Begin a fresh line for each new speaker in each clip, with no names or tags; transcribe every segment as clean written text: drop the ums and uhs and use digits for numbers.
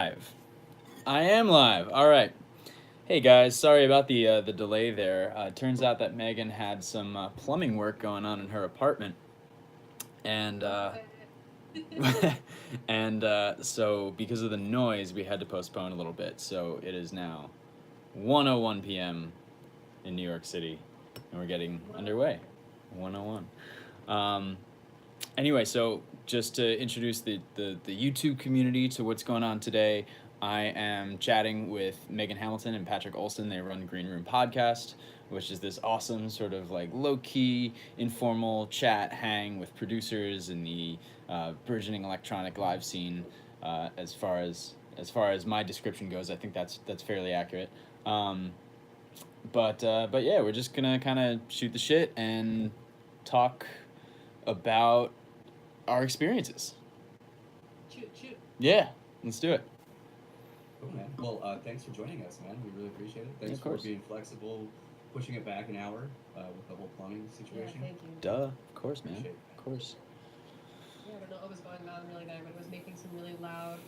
Live. I am live. All right. Hey guys, sorry about the delay there. Turns out that Megan had some plumbing work going on in her apartment, and so because of the noise, we had to postpone a little bit. So it is now 1:01 p.m. in New York City, and we're getting underway. 1:01. Anyway, so just to introduce the YouTube community to what's going on today, I am chatting with Megan Hamilton and Patrick Olson. They run Green Room Podcast, which is this awesome sort of like low-key, informal chat hang with producers in the burgeoning electronic live scene. As far as my description goes, I think that's fairly accurate. But yeah, we're just gonna kind of shoot the shit and talk about our experiences.
Shoot.
Yeah, let's do it.
Cool, man. Well, thanks for joining us, man. We really appreciate it. Thanks
of
for
course.
being flexible, pushing it back an hour with the whole plumbing
Yeah,
situation.
thank you.
Duh, of course, man.
Appreciate it.
Of course.
Yeah, I don't know what was going on really there, but it was making some really loud,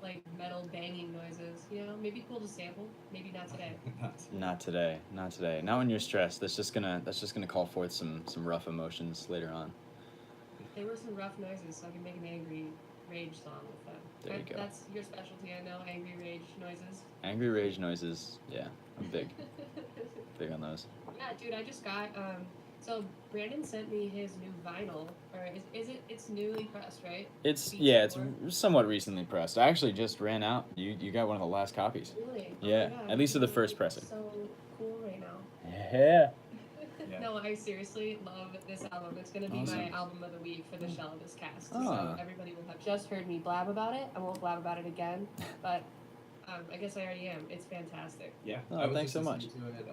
like metal banging noises. You know, maybe cool to sample. Maybe not today.
Not today. Not today. Not when you're stressed. That's just gonna call forth some rough emotions later on.
There were some rough noises, so I can make an angry rage song with them.
There you go.
That's your specialty, I know. Angry rage noises.
Angry rage noises. Yeah, I'm big on those.
Yeah, dude, I just got So Brandon sent me his new vinyl, or is it? It's newly pressed, right?
It's
Beats
it's somewhat recently pressed. I actually just ran out. You got one of the last copies.
Really?
Yeah,
Oh my God,
at least of the
it's
first pressing.
So cool right now.
Yeah.
Yeah.
No, I seriously love this album. It's gonna be
Awesome.
my album of the week for the Shell of this cast.
Ah.
So everybody will have just heard me blab about it. I won't blab about it again, but I guess I already am. It's fantastic.
Yeah.
Oh,
I was
thanks
just
so much.
listening to it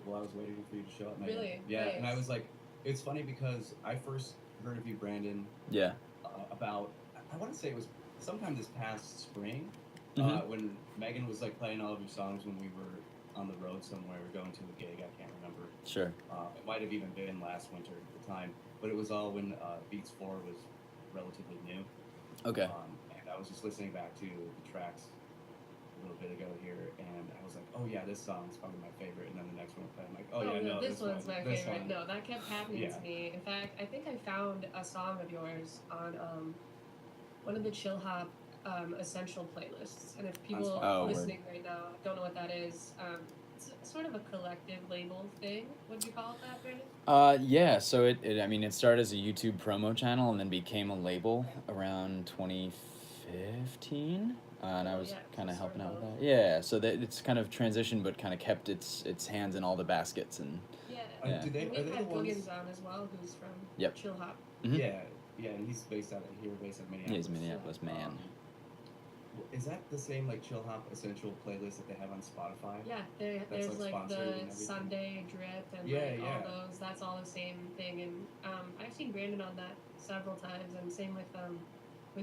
while I was waiting for you to show up, man.
Really?
Yeah, and I
Nice.
was like, it's funny because I first heard of you, Brandon,
Yeah.
about, I want to say it was sometime this past spring,
Mhm.
when Megan was like playing all of your songs when we were on the road somewhere, going to a gig, I can't remember.
Sure.
It might have even been last winter at the time, but it was all when Beats 4 was relatively new.
Okay.
And I was just listening back to the tracks a little bit ago here, and I was like, oh yeah, this song's probably my favorite. And then the next one would play, I'm like, oh yeah, no,
this one's my
this
favorite.
one.
No, that kept happening
Yeah.
to me. In fact, I think I found a song of yours on one of the Chill Hop essential playlists. And if people
Oh, word.
listening right now don't know what that is, it's sort of a collective label thing. What do you call it that, Brandon?
Yeah, so it started as a YouTube promo channel and then became a label around 2015, and I
Oh,
was
yeah,
kind of
so
helping
sort
out
of
with that. Yeah, so that it's kind of transitioned, but kind of kept its hands in all the baskets and.
Yeah.
Yeah.
Are they
We've
the
had
ones?
Googins on as well, who's from
Yep.
Chill Hop.
Mhm.
Yeah, and he's based out of Minneapolis.
He's Minneapolis man.
Is that the same like Chill Hop Essential playlist that they have on Spotify?
Yeah,
That's,
there's
like,
like
sponsored and
the
everything.
Sunday drip and
Yeah,
like
yeah.
all those. That's all the same thing. And I've seen Brandon on that several times, and same with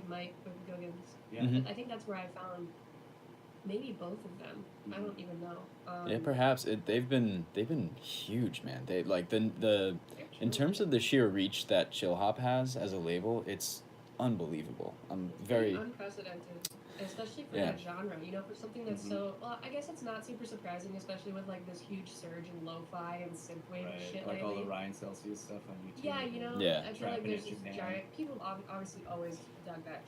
Mike with Googins.
Yeah.
Mhm.
I think that's where I found maybe both of them. I don't even know.
Yeah, perhaps they've been huge, man. They like the in terms of the sheer reach that Chill Hop has as a label, it's unbelievable. I'm very
unprecedented, especially for
Yeah.
that genre. You know, for something that's
Mhm.
so well. I guess it's not super surprising, especially with like this huge surge in lo-fi and synthwave
Right.
shit
Like all
lately.
the Ryan Celsius stuff on YouTube.
Yeah, you know,
Yeah.
I feel like
Trapping
there's
in
this
Japan.
giant. People obviously always dug that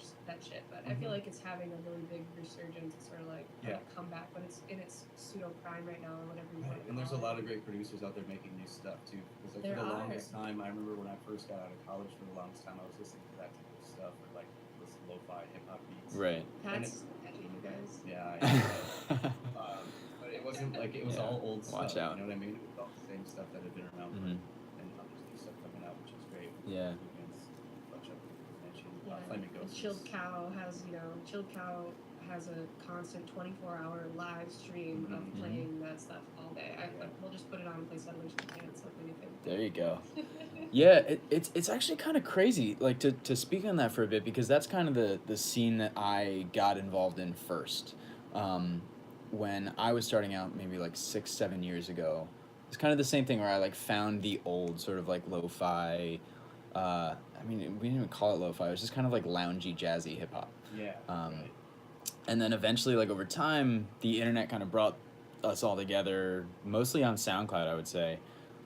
shit, but I feel
Mhm.
like it's having a really big resurgence. It's sort of like
Yeah.
a comeback, but it's in its pseudo prime right now, or whatever you want
Right.
to
And there's a
call
lot
it.
of great producers out there making new stuff too. Because like
There
for the
are.
longest time, I remember when I first got out of college. For the longest time, I was listening to that type of stuff, or like this lo-fi hip hop beats.
right.
That's edgy, you guys.
Yeah. But it wasn't like it was
Yeah.
all old stuff.
Watch out.
You know what I mean? It was all the same stuff that had been around,
Mhm.
and now there's new stuff coming out, which is great.
Yeah.
Movements, a bunch of mentioned.
Yeah,
Flaming Ghosts.
Chilled Cow has a constant 24-hour live stream
Mhm.
of playing that stuff all day.
Yeah.
We'll just put it on and play Suddenly Chance, like anything.
There you go. Yeah, it's actually kind of crazy, like to speak on that for a bit, because that's kind of the scene that I got involved in first. When I was starting out, maybe like 6-7 years ago, it's kind of the same thing where I like found the old sort of like lo-fi. I mean, we didn't even call it lo-fi. It was just kind of like loungy, jazzy hip hop.
Yeah.
Um,
right.
And then eventually, like over time, the internet kind of brought us all together, mostly on SoundCloud, I would say,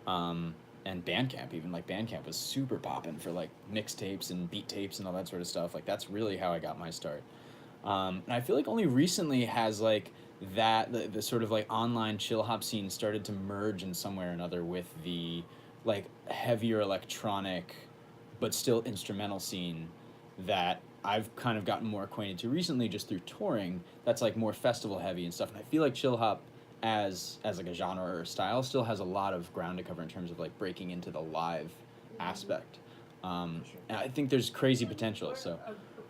and Bandcamp. Even like Bandcamp was super popping for like mixtapes and beat tapes and all that sort of stuff. Like that's really how I got my start. And I feel like only recently has like the sort of like online chill hop scene started to merge in some way or another with the like heavier electronic, but still instrumental scene that I've kind of gotten more acquainted to recently just through touring. That's like more festival heavy and stuff. And I feel like chill hop as like a genre or a style still has a lot of ground to cover in terms of like breaking into the live aspect.
Sure.
And I think there's crazy potential.
You're
So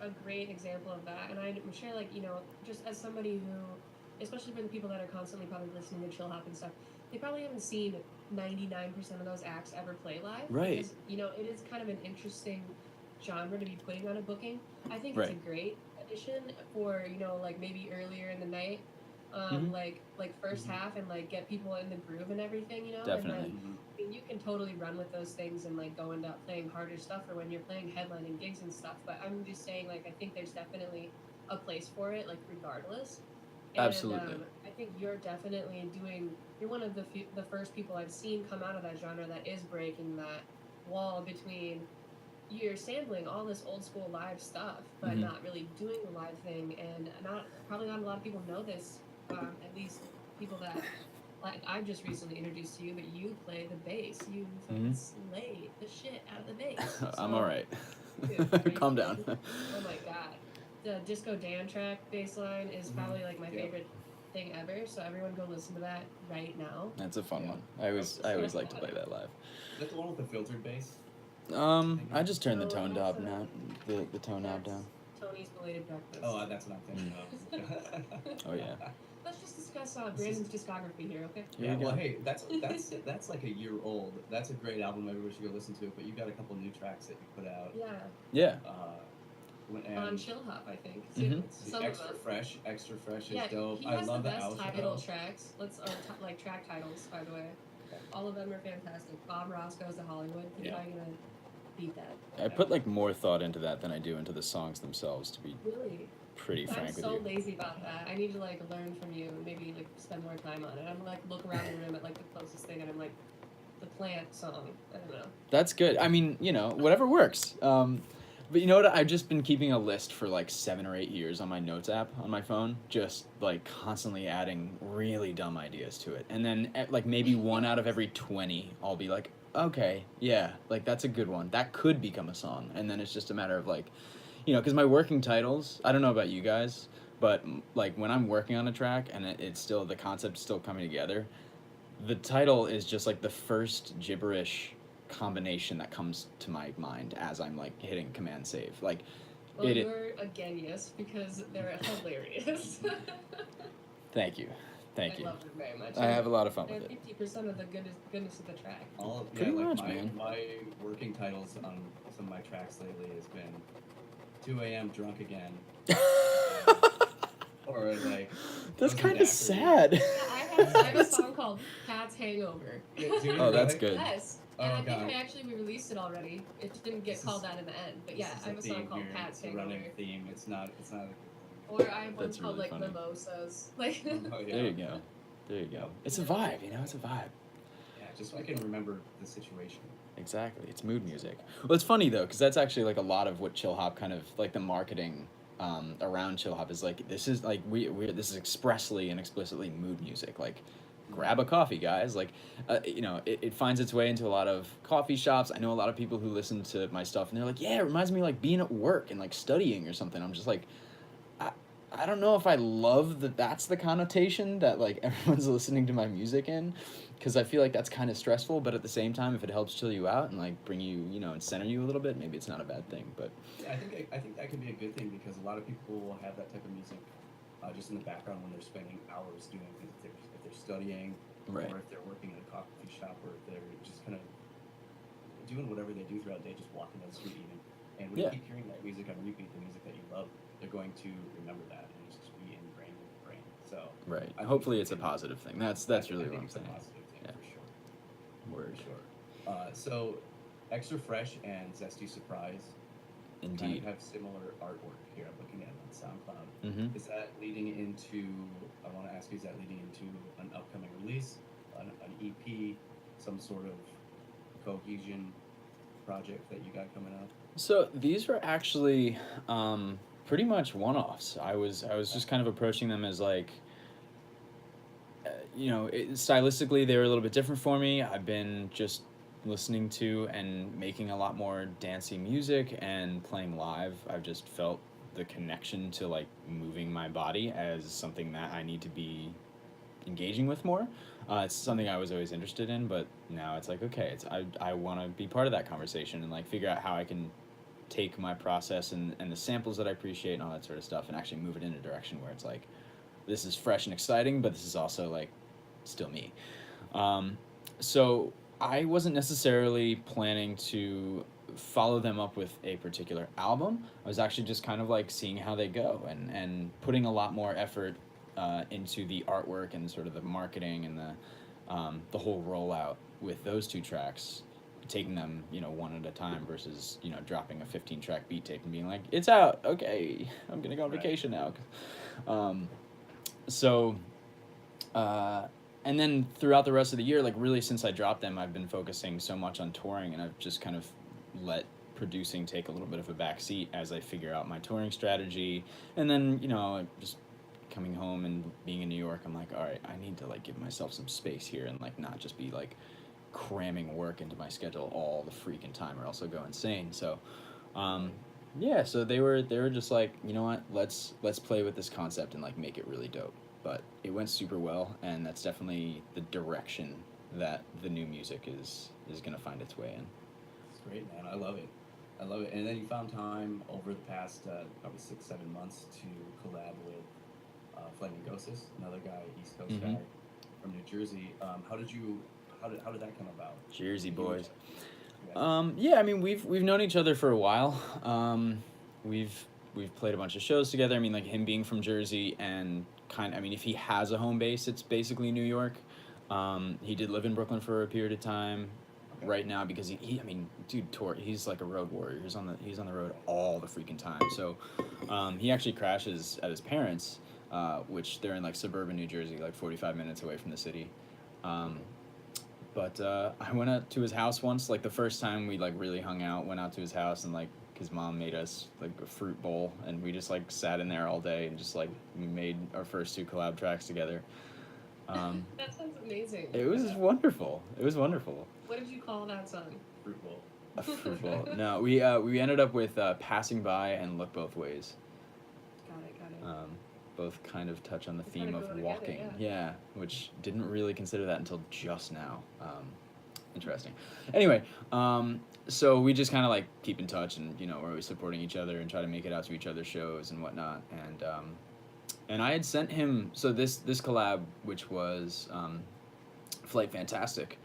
a great example of that, and I'm sure, like, you know, just as somebody who, especially for the people that are constantly probably listening to chill hop and stuff, they probably haven't seen 99% of those acts ever play live.
Right.
Because, you know, it is kind of an interesting genre to be putting on a booking. I think
Right.
it's a great addition for, you know, like maybe earlier in the night,
Mhm.
like 1st half, and like get people in the groove and everything, you know.
Definitely.
And then, I mean, you can totally run with those things and like go into playing harder stuff or when you're playing headlining gigs and stuff. But I'm just saying, like, I think there's definitely a place for it, like regardless. And,
Absolutely.
I think you're definitely doing. You're one of the first people I've seen come out of that genre that is breaking that wall between you're sampling all this old school live stuff, but
Mhm.
not really doing the live thing, and probably not a lot of people know this. At least people that like I've just recently introduced to you, but you play the bass. You fucking slay the shit out of the bass.
I'm
So,
all right.
dude,
Calm down.
oh my god, the Disco Dan track bass line is probably like my
Yep.
favorite thing ever. So everyone go listen to that right now.
That's a fun
Yeah.
one. I always like to play that live.
Is that the one with the filtered bass?
I just turned the
No,
tone
that's
knob down. The tone knob
That's
down.
Tony's belated breakfast.
Oh, that's what I'm thinking of.
Oh yeah.
Let's just discuss Brandon's discography here, okay?
Here
Yeah,
we go.
well, hey, that's like a year old. That's a great album. Everybody should go listen to it. But you got a couple new tracks that you put out.
Yeah,
Yeah.
And
on Chill Hop, I think.
Mhm.
Some of
extra
them.
fresh is
Yeah,
dope.
he
I
has
love
the
the
best
outro.
title tracks. Like track titles, by the way. All of them are fantastic. Bob Ross Goes to Hollywood. You're
Yeah.
probably gonna beat that.
I put like more thought into that than I do into the songs themselves, to be
Really?
pretty
I'm
frank with
so
you.
lazy about that. I need to like learn from you and maybe like spend more time on it. I'm like look around the room at like the closest thing and I'm like the plant song. I don't know.
That's good. I mean, you know, whatever works. But you know what? I've just been keeping a list for like 7 or 8 years on my notes app on my phone, just like constantly adding really dumb ideas to it. And then like maybe one out of every 20, I'll be like, okay, yeah, like that's a good one. That could become a song. And then it's just a matter of like, you know, because my working titles, I don't know about you guys, but like when I'm working on a track and it's still, the concept's still coming together, the title is just like the first gibberish combination that comes to my mind as I'm like hitting command save. Like,
Well, you're a genius because they're hilarious.
thank you. Thank
I
you.
love them very much.
I have a lot of fun
They're
with it.
50% of the goodness of the track.
Pretty much,
my,
man.
my working titles on some of my tracks lately has been 2 a.m. drunk again. Or like
That's
those
kind
are
of sad.
Yeah, I have a song called Pat's Hangover.
Oh, that's good.
Yes.
Oh,
And I think
God.
I actually released it already. It just didn't get
This
called
is-
that in the end. But yeah,
This is
I have a
theme
song called
here.
Pat's
It's a
Hangover.
running theme. It's not.
Or I have one
That's
called
really
like
funny.
Mimosas. Like
Oh, yeah.
There you go. There you go. It's a vibe, you know, it's a vibe.
Yeah, just so I can remember the situation.
Exactly. It's mood music. Well, it's funny though, because that's actually like a lot of what chill hop kind of like the marketing around chill hop is like. This is like this is expressly and explicitly mood music. Like, grab a coffee, guys. Like, you know, it finds its way into a lot of coffee shops. I know a lot of people who listen to my stuff and they're like, yeah, it reminds me of like being at work and like studying or something. I'm just like, I don't know if I love that that's the connotation that like everyone's listening to my music in, because I feel like that's kind of stressful. But at the same time, if it helps chill you out and like bring you, you know, and center you a little bit, maybe it's not a bad thing. But
Yeah, I think that can be a good thing because a lot of people will have that type of music just in the background when they're spending hours doing things. If they're studying,
Right.
or if they're working at a coffee shop, or if they're just kind of doing whatever they do throughout the day, just walking down the street even. And when
Yeah.
you keep hearing that music on repeat, the music that you love, they're going to remember that and it's just be ingrained in your brain. So
right,
I think
hopefully
it
it's a
can-
positive thing. That's
I
really
think
what I'm
it's a
saying.
positive thing
Yeah.
for sure.
Word.
For sure. So, Extra Fresh and Zesty Surprise. kind
Indeed.
of have similar artwork here. I'm looking at it on SoundCloud.
Mm-hmm.
Is that leading into? I want to ask you: is that leading into an upcoming release, an EP, some sort of cohesion project that you got coming up?
So these were actually pretty much one-offs. I was just kind of approaching them as like, stylistically they were a little bit different for me. I've been just listening to and making a lot more dancey music and playing live. I've just felt the connection to like moving my body as something that I need to be engaging with more. It's something I was always interested in, but now it's like, okay, I want to be part of that conversation and like figure out how I can take my process and the samples that I appreciate and all that sort of stuff and actually move it in a direction where it's like, this is fresh and exciting, but this is also like still me. So I wasn't necessarily planning to follow them up with a particular album. I was actually just kind of like seeing how they go and putting a lot more effort into the artwork and sort of the marketing and the whole rollout with those two tracks, taking them one at a time versus dropping a 15-track beat tape and being like, it's out, okay, I'm gonna go on vacation now. So and then throughout the rest of the year, like really since I dropped them, I've been focusing so much on touring, and I've just kind of let producing take a little bit of a back seat as I figure out my touring strategy. And then just coming home and being in New York, I'm like, all right, I need to like give myself some space here and like not just be like cramming work into my schedule all the freaking time or else I'll go insane. So yeah, so they were just like, you know what, let's play with this concept and like make it really dope. But it went super well, and that's definitely the direction that the new music is gonna find its way in.
It's great, man. I love it. I love it. And then you found time over the past probably 6-7 months to collab with Flamingosis, another guy, East Coast guy from New Jersey. How did that come about?
Jersey boys.
Yeah.
Yeah, I mean we've known each other for a while. We've played a bunch of shows together. I mean, like him being from Jersey and if he has a home base, it's basically New York. He did live in Brooklyn for a period of time.
Okay.
Right now because he I mean, dude, he's like a road warrior. He's on the road all the freaking time. So he actually crashes at his parents', which they're in like suburban New Jersey, like 45 minutes away from the city. But I went out to his house once, like the first time we like really hung out, went out to his house and like his mom made us like a fruit bowl and we just like sat in there all day and just like made our first 2 collab tracks together.
That sounds amazing.
It was wonderful. It was wonderful.
What did you call that song?
Fruit bowl.
A fruit bowl. No, we ended up with Passing By and Look Both Ways.
Got it.
Both kind of touch on the
They
theme
kinda
of
go together,
walking. Yeah, which didn't really consider that until just now. Interesting. Anyway, so we just kind of like keep in touch and we're always supporting each other and try to make it out to each other's shows and whatnot. And I had sent him this collab, which was Flight Fantastic,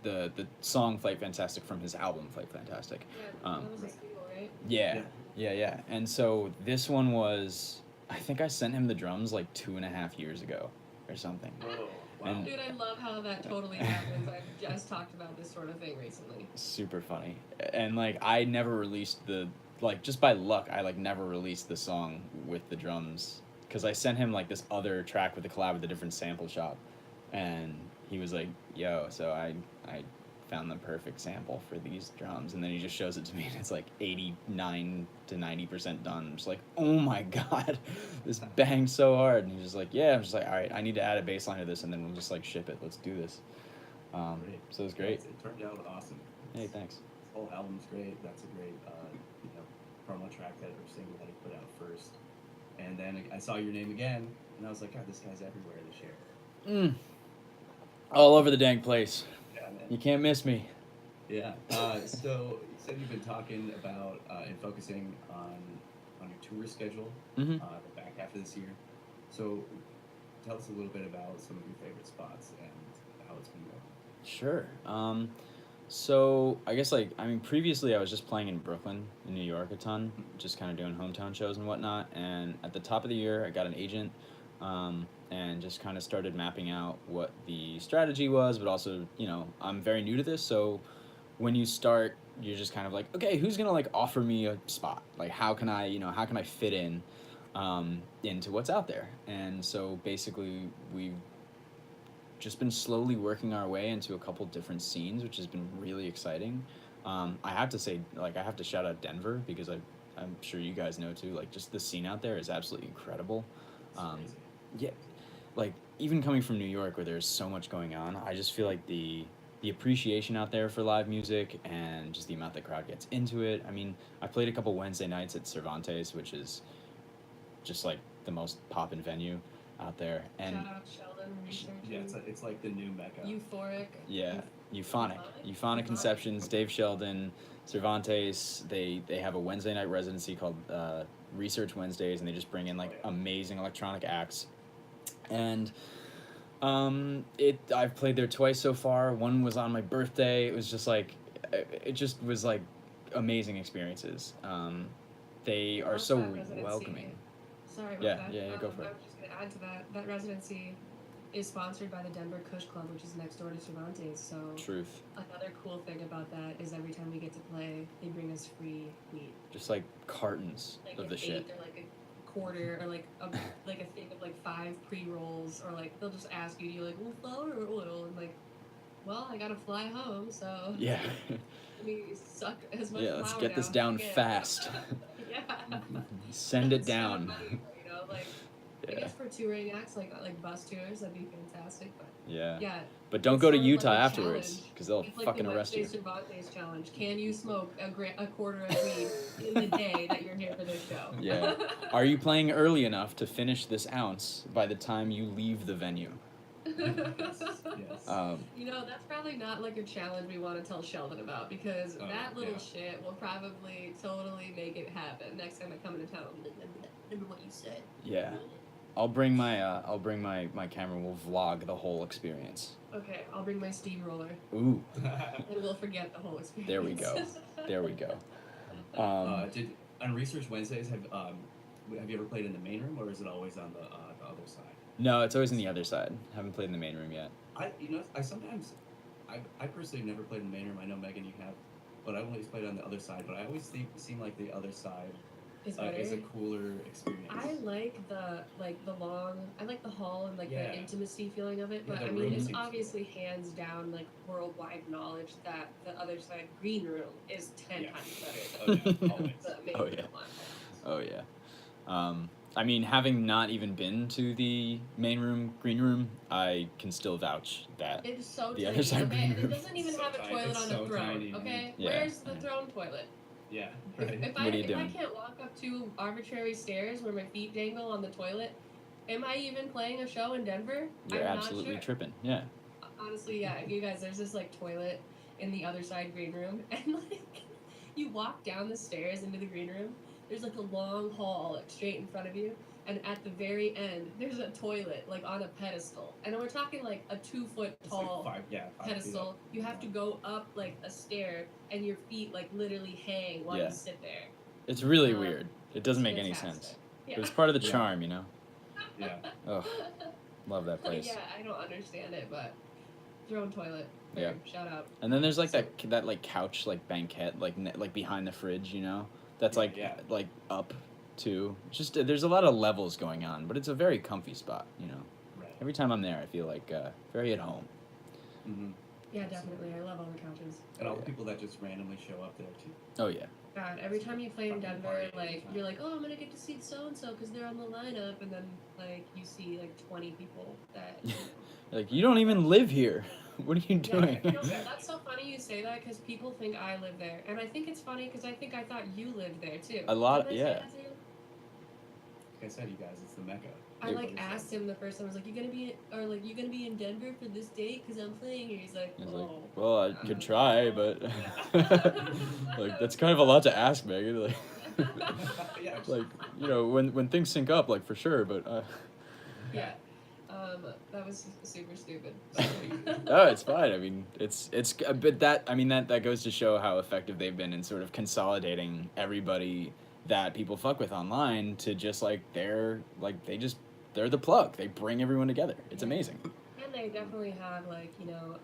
the song Flight Fantastic from his album Flight Fantastic.
Yeah, that was a single, right?
Yeah. And so this one was, I think I sent him the drums like 2.5 years ago or something.
Oh, wow.
And-
Dude, I love how that totally happens. I've just talked about this sort of thing recently.
Super funny. And like I never released just by luck, I like never released the song with the drums because I sent him like this other track with a collab with a different sample shop, and he was like, yo, so I found the perfect sample for these drums, and then he just shows it to me and it's like 89 to 90% done. I'm just like, oh my god, this banged so hard. And he's just like, yeah. I'm just like, all right, I need to add a bass line to this and then we'll just like ship it, let's do this.
Great.
So it was great.
It turned out awesome.
Hey, thanks.
This whole album's great. That's a great promo track or single that he put out first. And then I saw your name again and I was like, God, this guy's everywhere this year.
All over the dang place.
Yeah, man.
You can't miss me.
Yeah. So you said you've been talking about and focusing on your tour schedule
Mm-hmm.
the back half of this year. So tell us a little bit about some of your favorite spots and how it's been going.
Sure. So I guess previously I was just playing in Brooklyn, in New York a ton, just kind of doing hometown shows and whatnot. And at the top of the year, I got an agent, and just kind of started mapping out what the strategy was. But also, I'm very new to this, so when you start you're just kind of like, okay, who's gonna like offer me a spot? Like, how can I, how can I fit in, into what's out there? And so basically, we've just been slowly working our way into a couple different scenes, which has been really exciting. I have to say, like, I have to shout out Denver because I'm sure you guys know too. Like, just the scene out there is absolutely incredible.
It's
Um,
crazy.
yeah, like even coming from New York where there's so much going on, I just feel like the appreciation out there for live music and just the amount the crowd gets into it. I mean, I played a couple Wednesday nights at Cervantes, which is just like the most poppin' venue out there. And
Shout out Sheldon researching.
Yeah, it's like the new mecca.
Euphoric.
yeah, Euphonic Conceptions, Dave Sheldon, Cervantes. They have a Wednesday night residency called Research Wednesdays, and they just bring in like amazing electronic acts. And I've played there twice so far. One was on my birthday. It was just like it just was like amazing experiences. They are
Love
so
that residency.
welcoming.
Sorry about
Yeah,
that.
yeah, go for
I
it.
was just going to add to that. That residency is sponsored by the Denver Kush Club, which is next door to Cervantes. So
Truth.
another cool thing about that is every time we get to play, they bring us free weed.
Just like cartons
Like
of
an
the shit.
eighth or like a quarter or like a thing of like 5 pre-rolls, or like they'll just ask you, like, well, flour or oil, and like, well, I gotta fly home, so
Yeah.
let me suck as much
Yeah, let's
flour
get this
down
down
as I can.
fast.
Yeah.
Send it
It's kind of
down.
money, like I
Yeah.
guess for touring acts like bus tours, that'd be fantastic. But
Yeah.
yeah,
But don't
it's
go to
sort of
Utah
like a
afterwards
challenge.
because they'll
It's like
fucking
the
arrest
Wednesday
you.
Cervantes challenge. Can you smoke a quarter of weed in the day that you're here for this show?
Yeah. Are you playing early enough to finish this ounce by the time you leave the venue?
Yes.
You know, that's probably not like a challenge we want to tell Sheldon about, because that little shit will probably totally make it happen. Next time I come into town, I'll be like, remember what you said.
Yeah. I'll bring my camera. We'll vlog the whole experience.
Okay, I'll bring my steamroller,
Ooh,
and we'll forget the whole experience.
there we go. There we go.
Did on Research Wednesdays have you ever played in the main room, or is it always on the other side?
No, it's always on the other side. Haven't played in the main room yet.
I personally have never played in the main room. I know Megan, you have, but I've always played on the other side. But I always seem like the other side
Is
is a cooler experience.
I like the long. I like the hall and like
Yeah.
the intimacy feeling of it.
Yeah,
But
the
I mean,
room
it's
seems
obviously hands down like worldwide knowledge that the other side green room is 10
Yeah.
times better
Oh,
than
yeah, always.
the main
Oh,
room
yeah.
one.
Oh yeah. I mean, having not even been to the main room, green room, I can still vouch that.
It's so
The
tiny.
other side
Okay,
green
and it
room.
doesn't even
So
have a
tiny.
toilet
It's
on
so
a throne.
tiny, man.
Okay,
Yeah.
where's the throne toilet?
Yeah.
If,
Right.
if
What
I
are you
if
doing?
I can't walk up to arbitrary stairs where my feet dangle on the toilet, am I even playing a show in Denver?
You're
I'm
absolutely
not sure.
tripping. Yeah.
Honestly, yeah, you guys, there's this like toilet in the other side green room, and like you walk down the stairs into the green room, there's like a long hall like straight in front of you, and at the very end there's a toilet like on a pedestal, and we're talking like a 2-foot
It's
tall
like 5 feet
pedestal.
up.
You have to go up like a stair, and your feet like literally hang while
Yeah.
you sit there.
It's really weird. It doesn't
It's
make any
fantastic.
sense.
Yeah.
But it's part of the
Yeah.
charm, you know?
Yeah.
Ugh. Love that place.
Yeah, I don't understand it, but throne toilet.
Yeah.
Shout out.
And then there's like that like couch like banquette like behind the fridge, you know? That's like
Yeah.
like up too. Just there's a lot of levels going on, but it's a very comfy spot, you know.
Right.
Every time I'm there, I feel like very at home.
Mm-hmm.
Yeah, definitely. I love all the couches.
And all the
Yeah.
people that just randomly show up there too.
Oh yeah.
God, every time you play in
Fucking
Denver,
party
like
anytime.
you're like, oh, I'm gonna get to see so and so because they're on the lineup, and then like you see like 20 people that.
Like you don't even live here. What are you doing?
Yeah, you know, that's so funny you say that because people think I live there, and I think it's funny because I think I thought you lived there too.
A lot-
Didn't I say
yeah.
that to you?
Like I said, you guys, it's the mecca.
I like
Everybody's
asked him the first time. I was like, "You gonna be you gonna be in Denver for this date? Because I'm playing here." He's like,
He's
"Oh."
like, well, I could try, but like that's kind of a lot to ask, Megan. Like,
Yeah, just-
like you know, when things sync up, like for sure, but
Yeah. That was super stupid.
no, it's fine. I mean, it's but that I mean that goes to show how effective they've been in sort of consolidating everybody that people fuck with online to just like they're the plug. They bring everyone together. It's amazing.
And they definitely have like, you know,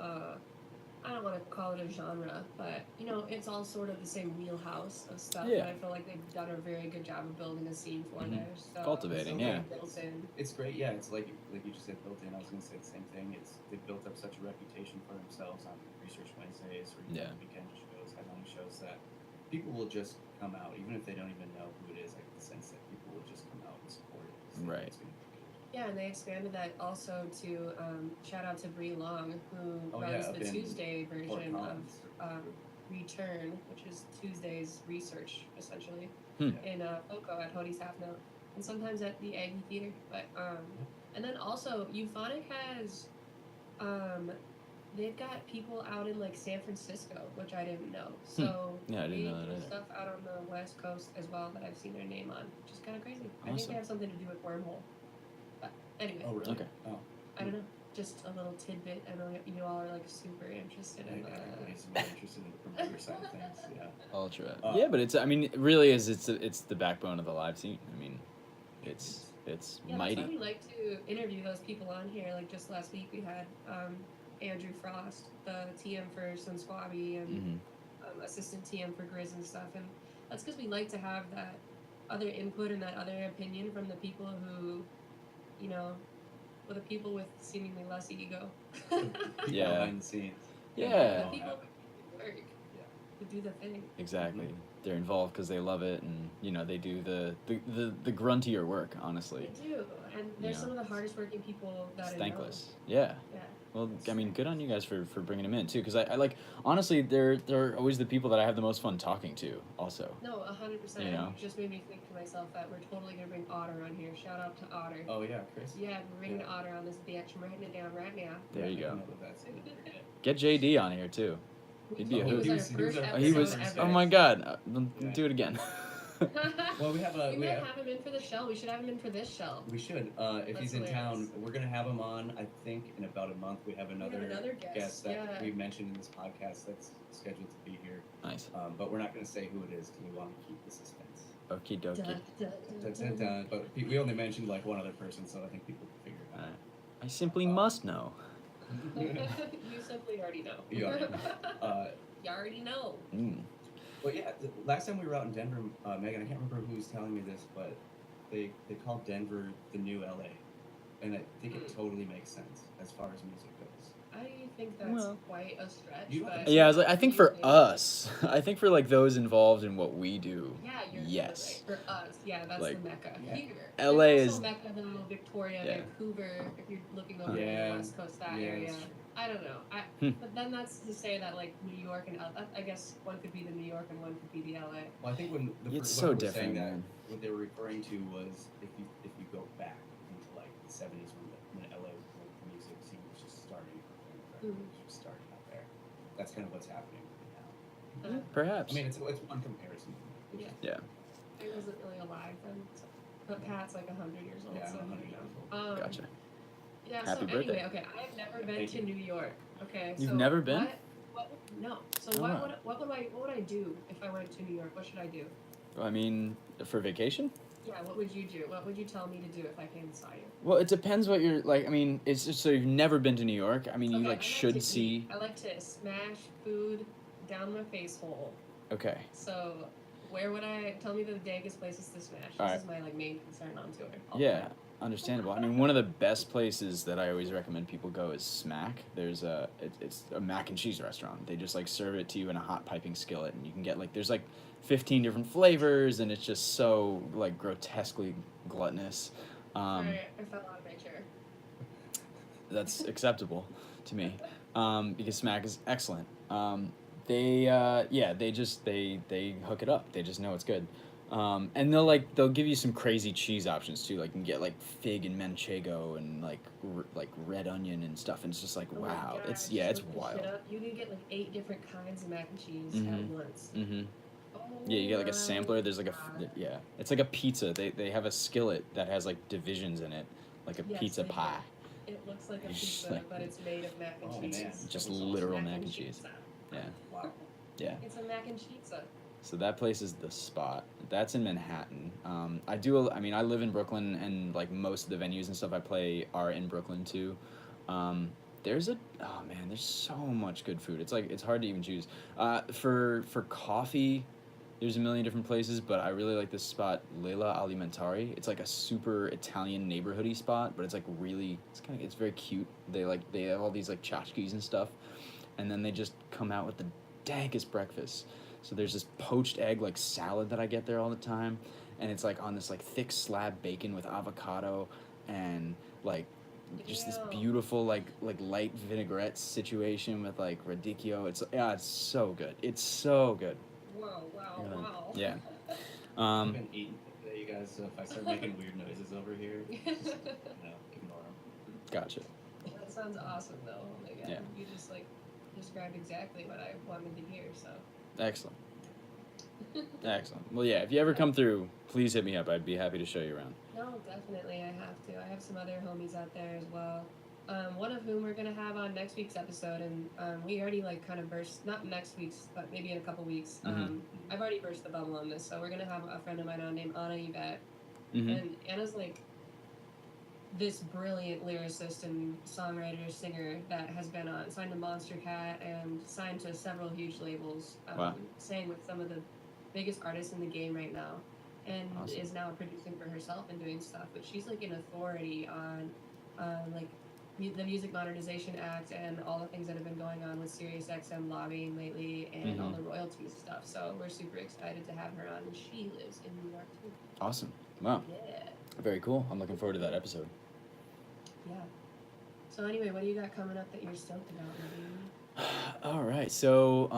I don't want to call it a genre, but you know, it's all sort of the same wheelhouse of stuff.
Yeah.
And I feel like they've done a very good job of building a scene for
Mhm.
there. So
Cultivating,
so
yeah.
built in.
It's great, yeah. It's like you just said, built in. I was gonna say the same thing. They've built up such a reputation for themselves on Research Wednesdays or
Yeah.
weekend shows, headline shows that people will just come out, even if they don't even know who it is. Like the sense that people will just come out and support it.
Right.
It's gonna be good.
Yeah, and they expanded that also to shout out to Bree Long, who
Oh,
runs
yeah, up
the
in
Tuesday
Fort
version of
Collins.
Return, which is Tuesday's research essentially
Hmm.
in Foco at Hody's Half Note, and sometimes at the Aggie Theater. But and then also Euphonic has they've got people out in like San Francisco, which I didn't know. So
Yeah, I didn't
they
know that
do
either.
stuff out on the West Coast as well that I've seen their name on, which is kind of crazy. I think
Awesome.
they have something to do with Wormhole. But anyway,
Oh, really?
Okay.
Oh.
I don't know. Just a little tidbit. I know you all are like super interested in
Everybody's really interested in the promoter side of things. Yeah.
Ultra.
Uh,
Yeah, but it really is. It's the backbone of the live scene. I mean, it's
Yeah, that's why
mighty.
we like to interview those people on here. Like just last week, we had Andrew Frost, the TM for Sun Squabby, and
Hmm.
assistant TM for Grizz and stuff. And that's because we like to have that other input and that other opinion from the people who, you know, well, the people with seemingly less ego.
Yeah.
Behind the scenes.
Yeah.
The people who work,
Yeah.
who do the thing.
Exactly. They're involved because they love it, and they do the gruntier work. Honestly,
They do, and they're
Yeah.
some of the hardest working people that
it's
I
thankless. Yeah.
know. Yeah.
Well, I mean, good on you guys for bringing them in too, because I like honestly, they're always the people that I have the most fun talking to. Also.
No, 100%.
You know?
You just made me think to myself that we're totally gonna bring Otter on here. Shout out to Otter.
Oh yeah, Chris.
Yeah, we're bringing
Yeah.
Otter on this bitch. I'm writing it down right now.
There you
I
go.
know that that's it.
Get JD on here too. He'd be a
He
hoot.
was
He
our
was- he
first
was our
episode
He was.
ever.
Oh my God.
Yeah.
Do it again.
Well, we have a
We might have him in for the shell. We should have him in for this shell.
we should. If
That's
he's in
hilarious.
town, we're gonna have him on. I think in about a month we have another,
guest,
that
yeah.
we mentioned in this podcast that's scheduled to be here.
Nice.
But we're not gonna say who it is because we want to keep the suspense.
Okie
Dun,
dokie.
dun,
Dun,
dun,
dun,
dun.
dun. But we only mentioned like one other person, so I think people can figure it out.
Alright. I simply must know.
You simply already know.
You already know.
You already know.
Mm.
Well, yeah. The last time we were out in Denver, Megan, I can't remember who was telling me this, but they called Denver the new LA, and I think it totally makes sense as far as music goes.
I think that's
Well.
quite a stretch.
You-
But
Yeah, I think for
Amazing.
us, I think for like those involved in what we do.
Yeah, you're
Yes.
right. For us, yeah, that's
Like,
the mecca.
yeah.
Here,
LA
there's
is-
also mecca though, Victoria,
Yeah.
Vancouver. If you're looking over
Yeah.
the West Coast, that
Yeah,
area.
that's true.
I don't know.
Hmm.
But then that's to say that like New York and I guess one could be the New York and one could be the LA.
Well, I think when
It's
when
so
we were
different,
saying that,
man.
what they were referring to was if you go back into like the '70s when LA like, the music scene was just starting,
Mhm.
was just starting out there. That's kind of what's happening now.
Uh,
Perhaps.
I mean, it's one comparison. It's
Yeah.
just-
Yeah.
I wasn't really alive then. So. But Pat's like 100 years old,
Yeah,
so
I'm 100
you
years
know.
old.
Gotcha.
Yeah.
Happy
so
birthday.
anyway, okay, I have never been
Thank
to
you.
New York. Okay.
You've
so
never been?
What? No. So
Oh, wow.
what would I do if I went to New York? What should I do?
I mean, for vacation?
Yeah. What would you do? What would you tell me to do if I came and saw you?
Well, it depends what you're like. I mean, it's just so you've never been to New York. I mean, you
Okay, I
like should
to
see.
eat. I like to smash food down my face hole.
Okay.
So. Where would I tell me the dankest places to smash? This
Alright.
is my like main concern on tour. All
Yeah, understandable. I mean, one of the best places that I always recommend people go is Smack. There's it's a mac and cheese restaurant. They just like serve it to you in a hot piping skillet, and you can get like there's like 15 different flavors, and it's just so like grotesquely gluttonous.
Alright, I fell out of my chair.
That's acceptable to me, because Smack is excellent. They hook it up. They just know it's good. And they'll give you some crazy cheese options too. Like you can get like fig and manchego and like red onion and stuff. And it's just like
Oh my
wow.
God,
It's
look this
wild.
shit up. You can get like 8 different kinds of mac and cheese at
Mhm.
once.
Mm-hmm.
Oh
Yeah, you get like a
my
sampler. There's like
God.
yeah. It's like a pizza. They have a skillet that has like divisions in it, like a
Yes,
pizza
they do.
pie.
It looks like a
It's just
pizza,
like-
but it's made of mac and
Oh,
cheese.
man.
Just
It's
literal
mac
mac and cheese.
cheese.
Yeah,
Wow.
yeah.
It's a mac and cheese.
So that place is the spot. That's in Manhattan. I mean, I live in Brooklyn, and like most of the venues and stuff I play are in Brooklyn too. there's so much good food. It's hard to even choose. For coffee, there's a million different places, but I really like this spot, Lela Alimentari. It's like a super Italian neighborhoody spot, but it's like really, it's very cute. They have all these like tchotchkes and stuff, and then they just come out with the dankest breakfast. So there's this poached egg like salad that I get there all the time, and it's like on this like thick slab bacon with avocado and like just this beautiful like light vinaigrette situation with like radicchio. It's so good. It's so good.
Wow, wow, wow.
Yeah.
I've been eating today, you guys. So if I start making weird noises over here, just, ignore them.
Gotcha.
That sounds awesome, though. Oh my god,
Yeah.
you just like described exactly what I wanted to hear. So.
Excellent. Excellent. Well, yeah. If you ever come through, please hit me up. I'd be happy to show you around.
No, definitely, I have to. I have some other homies out there as well. One of whom we're gonna have on next week's episode, and we already like kind of burst, not next week's, but maybe in a couple weeks. I've already burst the bubble on this, so we're gonna have a friend of mine on named Anna Yvette, and Anna's like this brilliant lyricist and songwriter singer that has been signed to Monster Cat and signed to several huge labels.
Wow.
Sang with some of the biggest artists in the game right now, and
Awesome.
is now producing for herself and doing stuff. But she's like an authority on like the Music Modernization Act and all the things that have been going on with SiriusXM lobbying lately and all the royalties stuff. So we're super excited to have her on, and she lives in New York too.
Awesome. Wow.
Yeah.
Very cool. I'm looking forward to that episode.
Yeah. So anyway, what do you got coming up that you're stoked about, maybe?
All right. So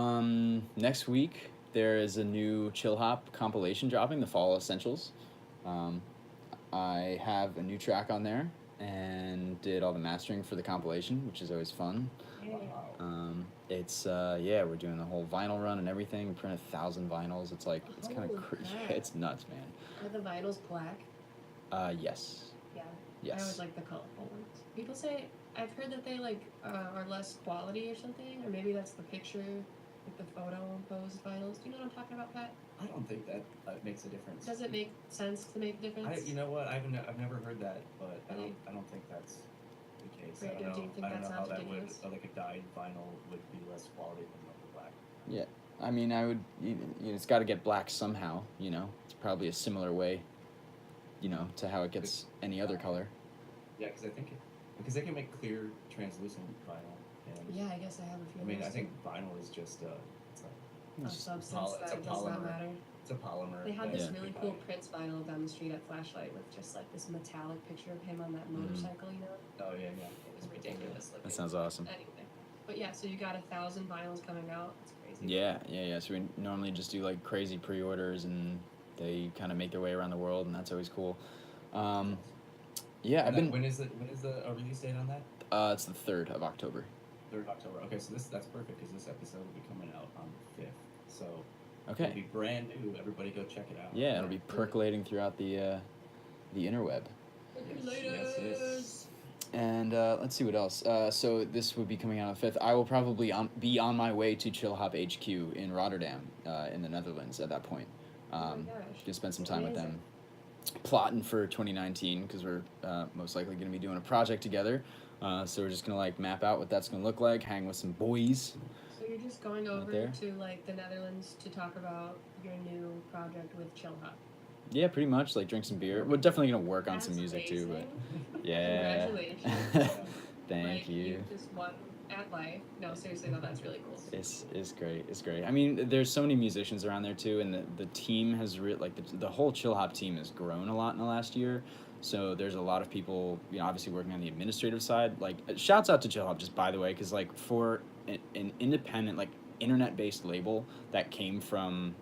next week there is a new Chill Hop compilation dropping, the Fall Essentials. I have a new track on there and did all the mastering for the compilation, which is always fun. It's we're doing the whole vinyl run and everything. We print 1,000 vinyls. It's like it's kind of it's nuts, man.
Are the vinyls black?
Yes.
Yeah.
Yes.
I always like the colorful ones. People say I've heard that they like are less quality or something, or maybe that's the picture, like the photo posed vinyls. Do you know what I'm talking about, Pat?
I don't think that makes a difference.
Does it make sense to make a difference?
You know what? I've never heard that, but I don't think that's the case.
Right,
I don't
do you
know.
think
I don't
that
know how
sounds
that would,
ridiculous?
like a dyed vinyl would be less quality than the black.
Yeah. I mean, I would. It's got to get black somehow. It's probably a similar way. To how it gets any other color.
Yeah, because they can make clear translucent vinyl. And
Yeah, I guess I have a few.
I mean,
of
I
those
think
too.
vinyl is just
a substance
it's
that
a
does not
polymer.
matter.
It's a polymer.
They had
that
this
you
really
can
cool
buy.
Prince vinyl down the street at Flashlight with just like this metallic picture of him on that motorcycle.
Oh yeah.
It was ridiculous.
That sounds awesome.
Anyway, but yeah, so you got 1,000 vinyls coming out. It's crazy.
Yeah. So we normally just do like crazy pre-orders, and they kind of make their way around the world, and that's always cool. I've been.
When is the release date on that?
It's the 3rd of October.
3rd of October. Okay, so that's perfect because this episode will be coming out on the 5th. So it'll
Okay.
be brand new. Everybody go check it out.
Yeah, it'll be percolating throughout the interweb.
Yes.
And let's see what else. So this would be coming out on the 5th. I will probably be on my way to Chill Hop HQ in Rotterdam, in the Netherlands at that point.
Oh my gosh.
Gonna spend some time with
Amazing.
them, plotting for 2019 because we're most likely gonna be doing a project together. So we're just gonna like map out what that's gonna look like, hang with some boys.
So you're just going over
there.
to like the Netherlands to talk about your new project with Chill Hop.
Yeah, pretty much. Like drink some beer. We're definitely gonna work on
That's
some music too,
amazing.
but yeah.
Congratulations.
Thank
Like,
you.
You just won at life. No, seriously, no, that's really cool.
It's great. It's great. I mean, there's so many musicians around there too, and the team has the whole Chill Hop team has grown a lot in the last year. So there's a lot of people, obviously working on the administrative side. Like, shouts out to Chill Hop, just by the way, because like for an independent, like internet-based label that came from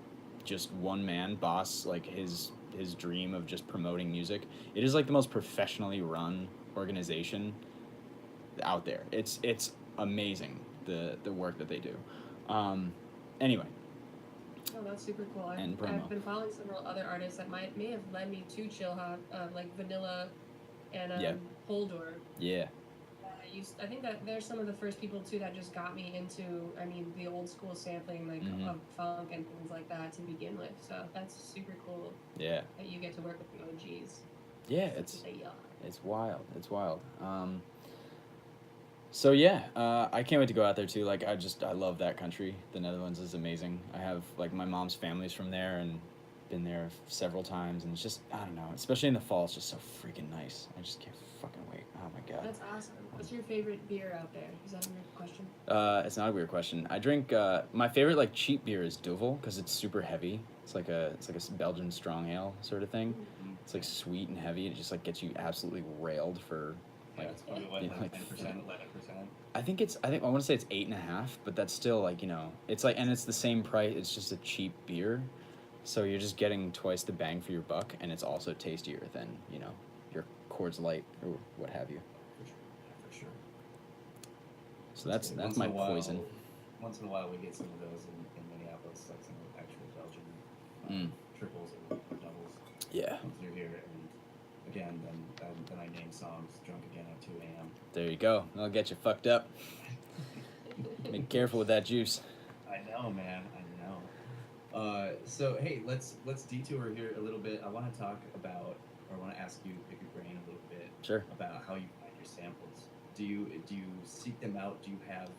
just one man, Boss, like his dream of just promoting music. It is like the most professionally run organization out there. It's amazing the work that they do. Anyway.
Oh, that's super cool.
And promo.
I've been following several other artists that may have led me to Chill Hop, like Vanilla and Holdor.
Yeah.
I think that they're some of the first people too that just got me into, the old school sampling of funk and things like that to begin with. So that's super cool.
Yeah.
That you get to work with the OGs.
Yeah,
Such as they are.
it's wild. It's wild. So yeah, I can't wait to go out there too. Like I love that country. The Netherlands is amazing. I have like my mom's family's from there and been there several times, and it's just I don't know, especially in the fall, it's just so freaking nice. I just can't fucking wait. Oh my god.
That's awesome. What's your favorite beer out there? Is that a weird question?
It's not a weird question. I drink my favorite like cheap beer is Duvel because it's super heavy. It's like a Belgian strong ale sort of thing.
Mm-hmm.
It's like sweet and heavy. It just like gets you absolutely railed for
Yeah,
like
it's probably what,
you know,
like
like
10%, 11%.
I want to say it's 8.5, but that's still like it's like and it's the same price. It's just a cheap beer, so you're just getting twice the bang for your buck, and it's also tastier than your Coors Light or what have you.
For sure. Yeah, for sure.
So that's
Once
my
in a while,
poison.
Once in a while, we get some of those in Minneapolis, like some actual Belgian triples or doubles.
Yeah.
Come through here, and again, then I name songs drunk again at 2 a.m.
There you go. I'll get you fucked up. Be careful with that juice.
I know, man. I know. So hey, let's detour here a little bit. I want to talk about, or I want to ask you, pick your brain a little bit
Sure.
about how you find your samples. Do you seek them out? Do you have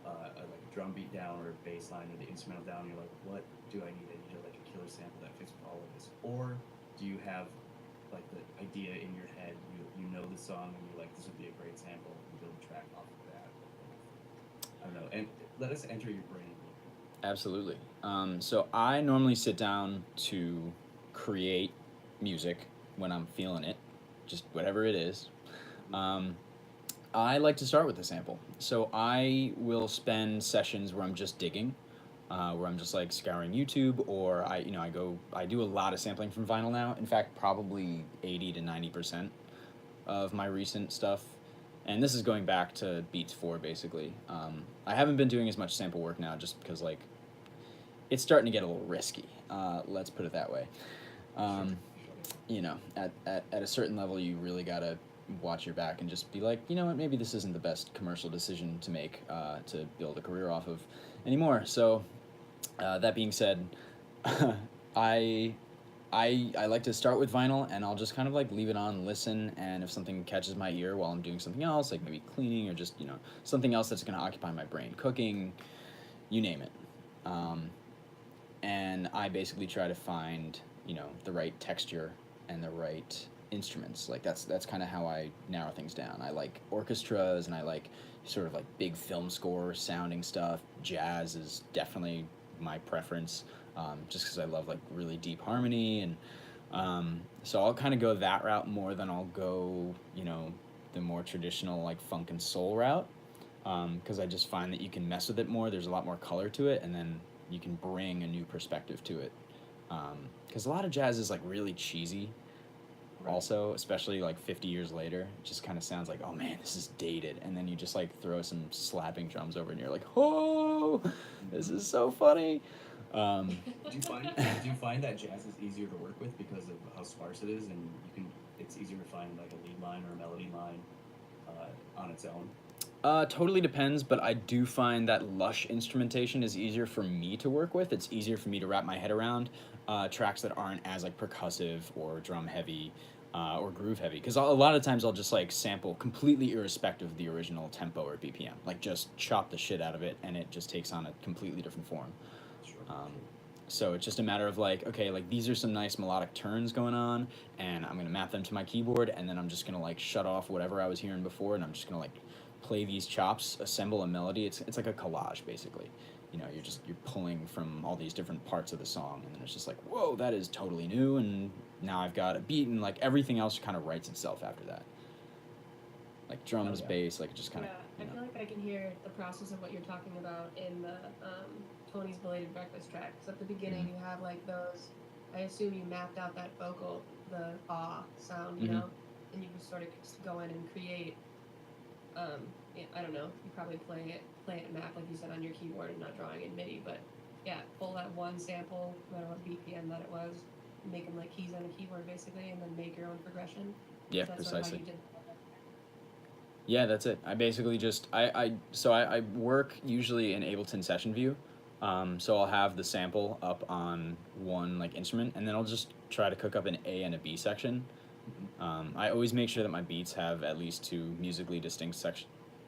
like a drum beat down or a bass line or the instrumental down? You're like, what do I need? I need like a killer sample that fits with all of this. Or do you have like the idea in your head? You know the song and you're like, this would be a great sample. And build a track off of that. I don't know. And let us enter your brain a little bit.
Absolutely. So I normally sit down to create music when I'm feeling it, just whatever it is. I like to start with a sample. So I will spend sessions where I'm just digging, where I'm just like scouring YouTube, or I do a lot of sampling from vinyl now. In fact, probably 80 to 90% of my recent stuff. And this is going back to Beats 4, basically. I haven't been doing as much sample work now just because, like, it's starting to get a little risky. Let's put it that way. At a certain level, you really got to watch your back and just be like, you know what, maybe this isn't the best commercial decision to make to build a career off of anymore. So, that being said, I like to start with vinyl, and I'll just kind of like leave it on, listen, and if something catches my ear while I'm doing something else, like maybe cleaning or just something else that's going to occupy my brain, cooking, you name it, and I basically try to find the right texture and the right instruments. Like that's kind of how I narrow things down. I like orchestras and I like sort of like big film score sounding stuff. Jazz is definitely my preference. Just because I love like really deep harmony, and so I'll kind of go that route more than I'll go the more traditional like funk and soul route, because I just find that you can mess with it more. There's a lot more color to it, and then you can bring a new perspective to it. Because a lot of jazz is like really cheesy, also, especially like 50 years later. It just kind of sounds like, oh man, this is dated, and then you just like throw some slapping drums over, and you're like, oh, this is so funny.
Do you find that jazz is easier to work with because of how sparse it is, and it's easier to find like a lead line or a melody line on its own?
Totally depends, but I do find that lush instrumentation is easier for me to work with. It's easier for me to wrap my head around tracks that aren't as like percussive or drum heavy or groove heavy. Because a lot of times I'll just like sample completely irrespective of the original tempo or BPM. Like just chop the shit out of it, and it just takes on a completely different form. So it's just a matter of like, okay, like these are some nice melodic turns going on, and I'm gonna map them to my keyboard, and then I'm just gonna like shut off whatever I was hearing before, and I'm just gonna like play these chops, assemble a melody. It's like a collage basically. You're pulling from all these different parts of the song, and then it's just like, whoa, that is totally new, and now I've got a beat, and like everything else kind of writes itself after that. Like drums, bass, like it just kind of.
Yeah, I feel like I can hear the process of what you're talking about in the Tony's Belated Breakfast track. So at the beginning, you have like those. I assume you mapped out that vocal, the sound, and you can sort of just go in and create. I don't know. You probably play it map like you said on your keyboard and not drawing in MIDI, but yeah, pull that one sample, no matter what BPM that it was, make them like keys on a keyboard basically, and then make your own progression.
Yeah,
That's
precisely.
Sort of how you did.
Yeah, that's it. I basically just I work usually in Ableton Session View, so I'll have the sample up on one like instrument, and then I'll just try to cook up an A and a B section. I always make sure that my beats have at least two musically distinct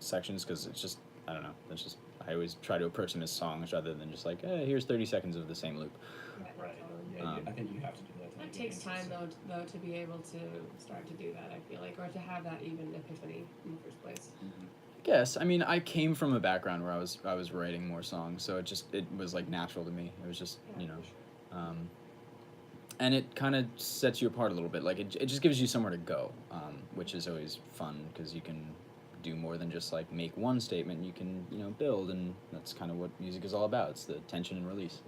sections because it's just, I don't know. That's just, I always try to approach them as songs rather than just like, here's 30 seconds of the same loop.
Yeah,
Right.
totally.
Yeah, I think you have to do that. To
That
make it
takes time
interesting.
though to be able to start to do that. I feel like, or to have that even epiphany in the first place.
Mhm.
I guess. I mean, I came from a background where I was writing more songs, so it was like natural to me. It was just,
Yeah,
you know,
for sure.
and it kind of sets you apart a little bit. Like it just gives you somewhere to go, which is always fun because you can do more than just like make one statement. You can, you know, build, and that's kind of what music is all about. It's the tension and release.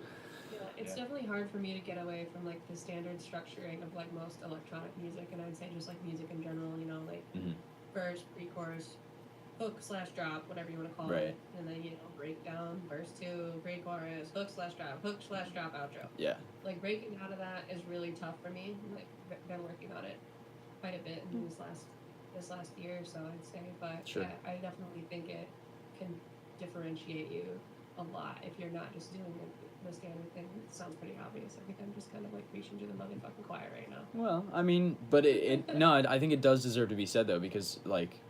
Yeah, it's
Yeah.
definitely hard for me to get away from like the standard structuring of like most electronic music, and I'd say just like music in general. You know, like
Hmm.
verse, pre-chorus, hook slash drop, whatever you want to call
Right.
it, and then breakdown, verse two, pre-chorus, hook slash drop, outro.
Yeah.
Like breaking out of that is really tough for me. Like been working on it quite a bit in this last year or so, I'd say. But
Sure.
yeah, I definitely think it can differentiate you a lot if you're not just doing the standard thing. It sounds pretty obvious. I think I'm just kind of like preaching to the motherfucking choir right now.
Well, I mean, but no, I think it does deserve to be said though, because like,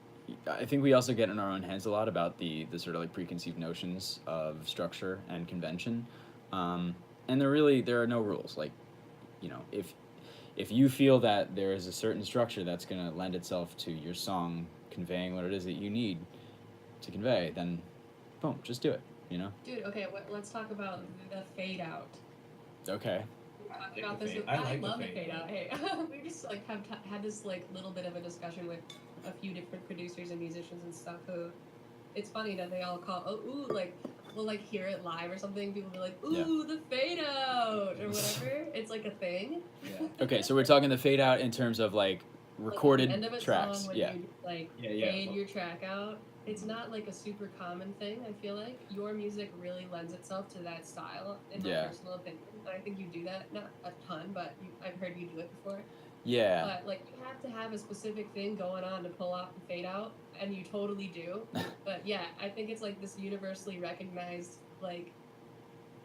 I think we also get in our own heads a lot about the sort of like preconceived notions of structure and convention, and there are no rules. Like, you know, if you feel that there is a certain structure that's going to lend itself to your song conveying what it is that you need to convey, then boom, just do it. You know.
Dude, okay, let's talk about the fade out.
Okay.
We
I
talked
like
about
the
this.
fade-
I
I like the
love the
fade
fade
out.
out. Hey, we just like have had this like little bit of a discussion with a few different producers and musicians and stuff. Who, it's funny that they all call ooh like we'll like hear it live or something. People be like ooh the fade out or whatever. It's like a thing.
Yeah.
Okay, so we're talking the fade out in terms of like recorded
Like, at the end of a
tracks.
song when
Yeah.
you like
Yeah.
fade your track out. It's not like a super common thing. I feel like your music really lends itself to that style, in my
Yeah.
personal opinion. And I think you do that not a ton, but I've heard you do it before.
Yeah.
But like you have to have a specific thing going on to pull off the fade out, and you totally do. But yeah, I think it's like this universally recognized like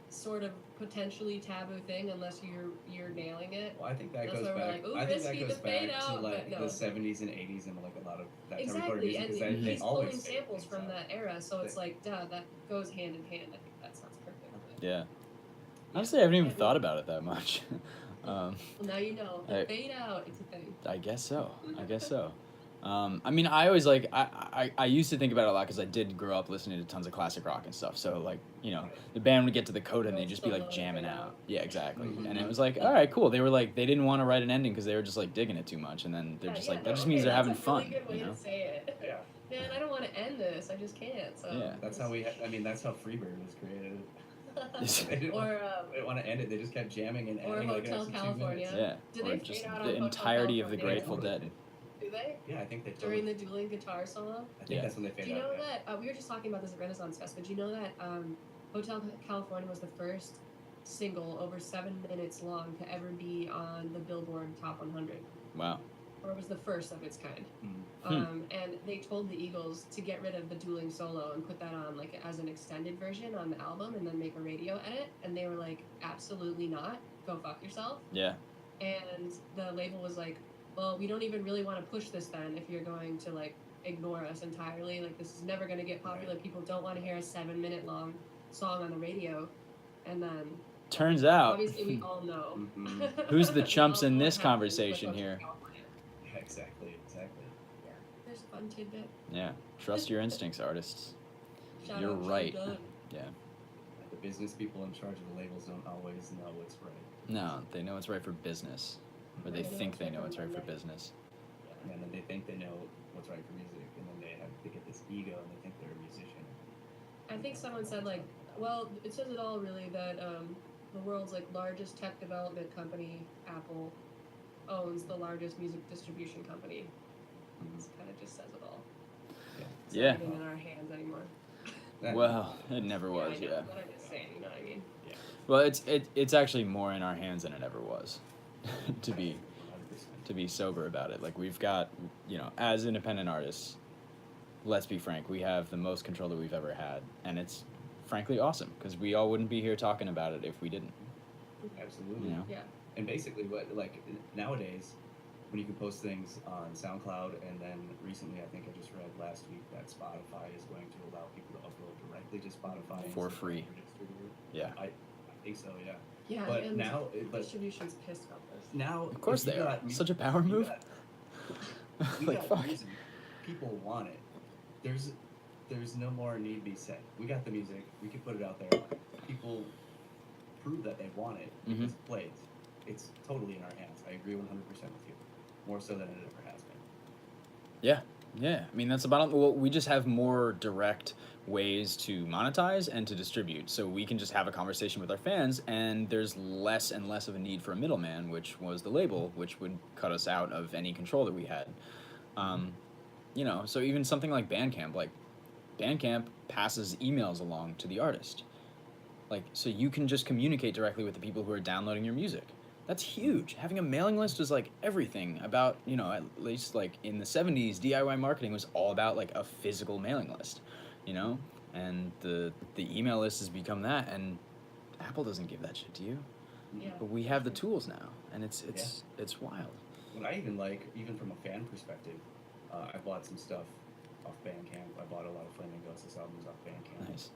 sort of potentially taboo thing unless you're nailing it.
Well, I think that
That's
goes
why we're
back.
like, ooh,
I think that
risky
goes
to fade
back to
out,
like
but no.
the '70s and '80s and like a lot of that type of recorded
Exactly,
music
and
because they
he's
always
pulling
fade
samples
things
from
out.
that era, so it's like, duh, that goes hand in hand. I think that sounds perfect. But,
Yeah.
yeah.
Honestly, I haven't even
Yeah,
thought about it that much.
Well, now you know. The
I-
fade out, it's a thing.
I guess so. I guess so. I mean, I always like I used to think about it a lot because I did grow up listening to tons of classic rock and stuff. So like, you know, the band would get to the coda and they'd just be like
Solo
jamming
fade
out.
out.
Yeah, exactly.
Mhm.
And it was like, all right, cool. They were like, they didn't want to write an ending because they were just like digging it too much, and then they're just like, that just means they're having
that's a
fun.
really good way
You know?
to say it.
Yeah.
Man, I don't want to end this. I just can't. So
Yeah.
That's how we. I mean, that's how Freebird was created. They didn't,
or
they didn't want to end it. They just kept jamming and
or
adding like an
Hotel
extra 2
California.
minutes.
Yeah.
Do
Or
they
just
fade out on
the
Hotel
entirety of the
California?
Grateful Dead.
Do they?
Yeah, I think they
During
totally.
the dueling guitar solo?
I think
Yeah.
that's when they fade
Do you know
out. yeah.
that we were just talking about this at Renaissance Fest, but do you know that Hotel California was the first single over 7 minutes long to ever be on the Billboard Top 100,
Wow.
or it was the first of its kind.
Mm.
And they told the Eagles to get rid of the dueling solo and put that on like as an extended version on the album, and then make a radio edit. And they were like, absolutely not. Go fuck yourself.
Yeah.
And the label was like, well, we don't even really want to push this then if you're going to like ignore us entirely. Like this is never going to get popular. People don't want to hear a 7-minute long song on the radio. And then
Turns out,
obviously we all know
Mhm.
who's the chumps
We all
in
know
this
what happened with
conversation
Hotel
here?
California.
Yeah, exactly.
Yeah, there's a fun tidbit.
Yeah. Trust your instincts, artists.
Shout
You're
out,
right.
Sean Dunn.
Yeah.
The business people in charge of the labels don't always know what's right.
No, they know what's right for business, or they
They know
think
what's
they
right
know
for
what's right for
money.
business.
And then they think they know what's right for music, and then they get this ego, and they think they're a musician.
I think someone said like, well, it says it all really that the world's like largest tech development company, Apple, owns the largest music distribution company. It kind of just says it all. It's
Yeah.
not even in our hands anymore.
Well, it never was.
I know,
Yeah.
But I'm just saying, you know what I mean?
Well, it's actually more in our hands than it ever was, to be
100%.
sober about it. Like we've got, you know, as independent artists, let's be frank, we have the most control that we've ever had, and it's frankly awesome because we all wouldn't be here talking about it if we didn't.
Absolutely.
You know.
Yeah.
And basically, what like nowadays, when you can post things on SoundCloud, and then recently, I think I just read last week that Spotify is going to allow people to upload directly to Spotify
For
instead of
free.
through distributor.
Yeah.
I think so, yeah.
Yeah,
But
and
now,
distribution's pissed about this.
now,
Of course
if you
they are.
got
Such a power
you
move.
got- we
Like,
got
fuck.
music, people want it. There's no more need to be said. We got the music, we can put it out there. People prove that they want it because it plays. It's totally in our hands. I agree 100% with you. More so than it ever has been.
Yeah, yeah. I mean, that's about. Well, we just have more direct ways to monetize and to distribute, so we can just have a conversation with our fans, and there's less and less of a need for a middleman, which was the label, which would cut us out of any control that we had. You know, so even something like Bandcamp, Bandcamp passes emails along to the artist, so you can just communicate directly with the people who are downloading your music. That's huge. Having a mailing list was like everything about, at least like in the 70s, DIY marketing was all about like a physical mailing list, and the email list has become that, and Apple doesn't give that shit to you.
Yeah.
But we have the tools now, and it's wild.
What I even like, even from a fan perspective, I bought some stuff off Bandcamp. I bought a lot of Flaming Ghosts albums off Bandcamp.
Nice.